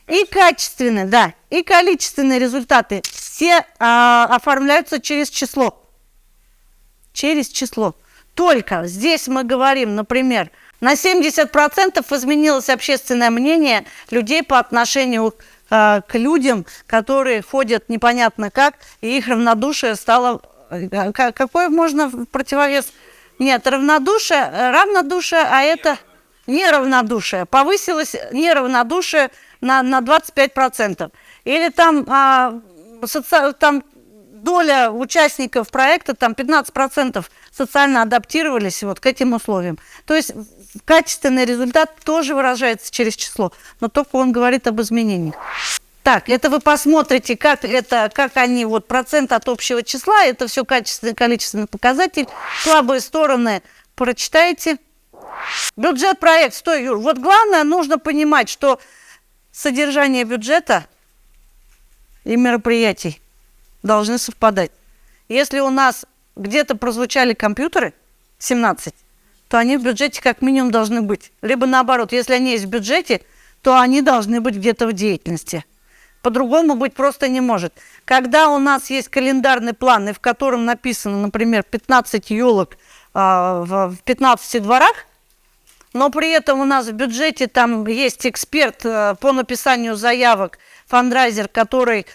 И качественные, да, и количественные результаты все оформляются через число. Через число. Только здесь мы говорим, например, на 70% изменилось общественное мнение людей по отношению к людям, которые ходят непонятно как, и их равнодушие стало... Какой можно противовес? Нет, равнодушие, а это неравнодушие. Повысилось неравнодушие на 25%. Или там доля участников проекта, там 15% социально адаптировались вот к этим условиям. То есть качественный результат тоже выражается через число, но только он говорит об изменениях. Так, это вы посмотрите, как они, вот процент от общего числа, это все качественный, количественный показатель. Слабые стороны прочитайте. Бюджет проект, стой, Юр. Вот главное, нужно понимать, что содержание бюджета и мероприятий должны совпадать. Если у нас где-то прозвучали компьютеры, 17, то они в бюджете как минимум должны быть. Либо наоборот, если они есть в бюджете, то они должны быть где-то в деятельности. По-другому быть просто не может. Когда у нас есть календарный план, и в котором написано, например, 15 елок в 15 дворах, но при этом у нас в бюджете там есть эксперт по написанию заявок, фандрайзер, который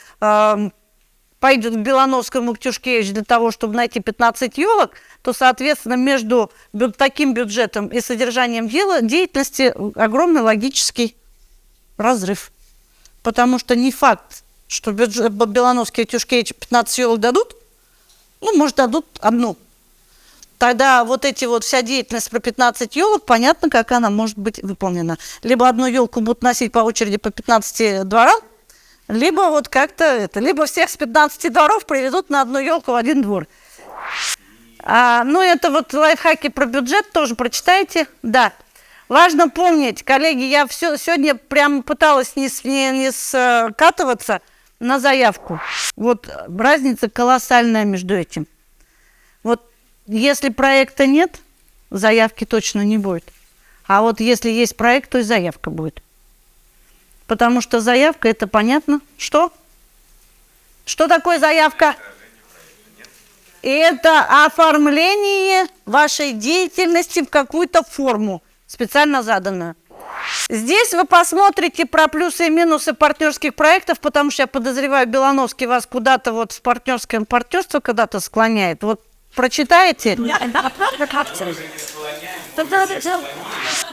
пойдет к Белановскому, к Тюшкевичу для того, чтобы найти 15 елок, то, соответственно, между таким бюджетом и содержанием деятельности огромный логический разрыв. Потому что не факт, что Белановский и Тюшкевич 15 елок дадут, ну, может, дадут одну. Тогда вот эти вот вся деятельность про 15 елок, понятно, как она может быть выполнена. Либо одну елку будут носить по очереди по 15 дворам, Либо вот как-то это, либо всех с 15 дворов приведут на одну елку в один двор. Ну, это вот лайфхаки про бюджет тоже прочитайте. Да. Важно помнить, коллеги, я сегодня прям пыталась не скатываться на заявку. Вот разница колоссальная между этим. Вот если проекта нет, заявки точно не будет. А вот если есть проект, то и заявка будет. Потому что заявка, это понятно. Что? Что такое заявка? Это оформление вашей деятельности в какую-то форму, специально заданную. Здесь вы посмотрите про плюсы и минусы партнерских проектов, потому что я подозреваю, Белановский вас куда-то вот в партнерское партнерство когда-то склоняет. Вот прочитаете?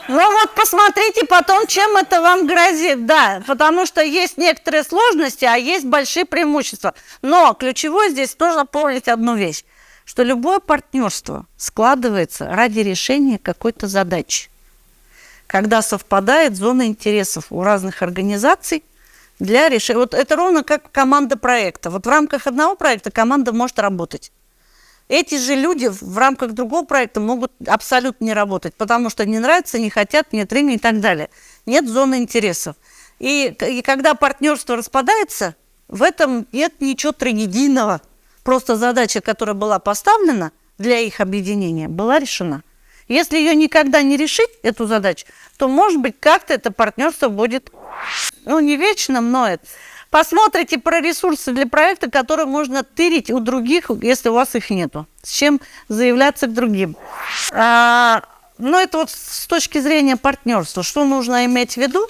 Ну вот посмотрите потом, чем это вам грозит. Да, потому что есть некоторые сложности, а есть большие преимущества. Но ключевое здесь нужно помнить одну вещь, что любое партнерство складывается ради решения какой-то задачи. Когда совпадает зона интересов у разных организаций для решения. Вот это ровно как команда проекта. Вот в рамках одного проекта команда может работать. Эти же люди в рамках другого проекта могут абсолютно не работать, потому что не нравится, не хотят, нет времени и так далее. Нет зоны интересов. И когда партнерство распадается, в этом нет ничего трагедийного. Просто задача, которая была поставлена для их объединения, была решена. Если ее никогда не решить, эту задачу, то, может быть, как-то это партнерство будет, ну, не вечным, но это... Посмотрите про ресурсы для проекта, которые можно тырить у других, если у вас их нету. С чем заявляться к другим. Ну, это вот с точки зрения партнерства. Что нужно иметь в виду?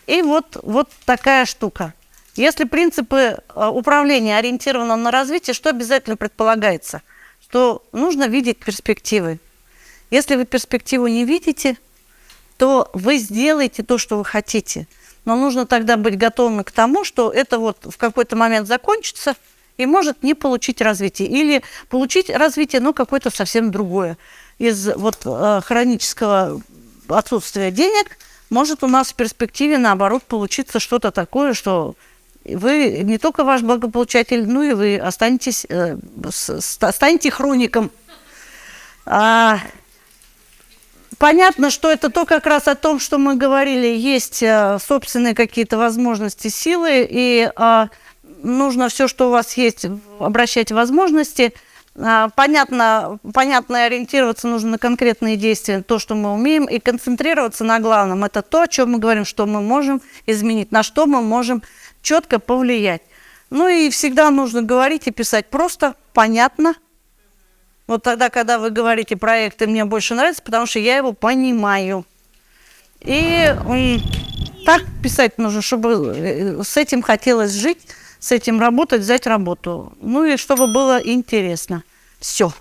И вот такая штука. Если принципы управления ориентированы на развитие, что обязательно предполагается? Что нужно видеть перспективы. Если вы перспективу не видите, то вы сделаете то, что вы хотите. Но нужно тогда быть готовым к тому, что это вот в какой-то момент закончится и может не получить развитие. Или получить развитие, но какое-то совсем другое. Из вот хронического отсутствия денег может у нас в перспективе, наоборот, получиться что-то такое, что вы не только ваш благополучатель, но и вы останетесь, станете хроником. Понятно, что это то как раз о том, что мы говорили, есть собственные какие-то возможности, силы, и нужно все, что у вас есть, обращать в возможности. Понятно, ориентироваться нужно на конкретные действия, то, что мы умеем, и концентрироваться на главном. Это то, о чем мы говорим, что мы можем изменить, на что мы можем четко повлиять. Ну и всегда нужно говорить и писать просто, понятно. Вот тогда, когда вы говорите проекты, мне больше нравится, потому что я его понимаю. И так писать нужно, чтобы с этим хотелось жить, с этим работать, взять работу. Ну и чтобы было интересно. Все.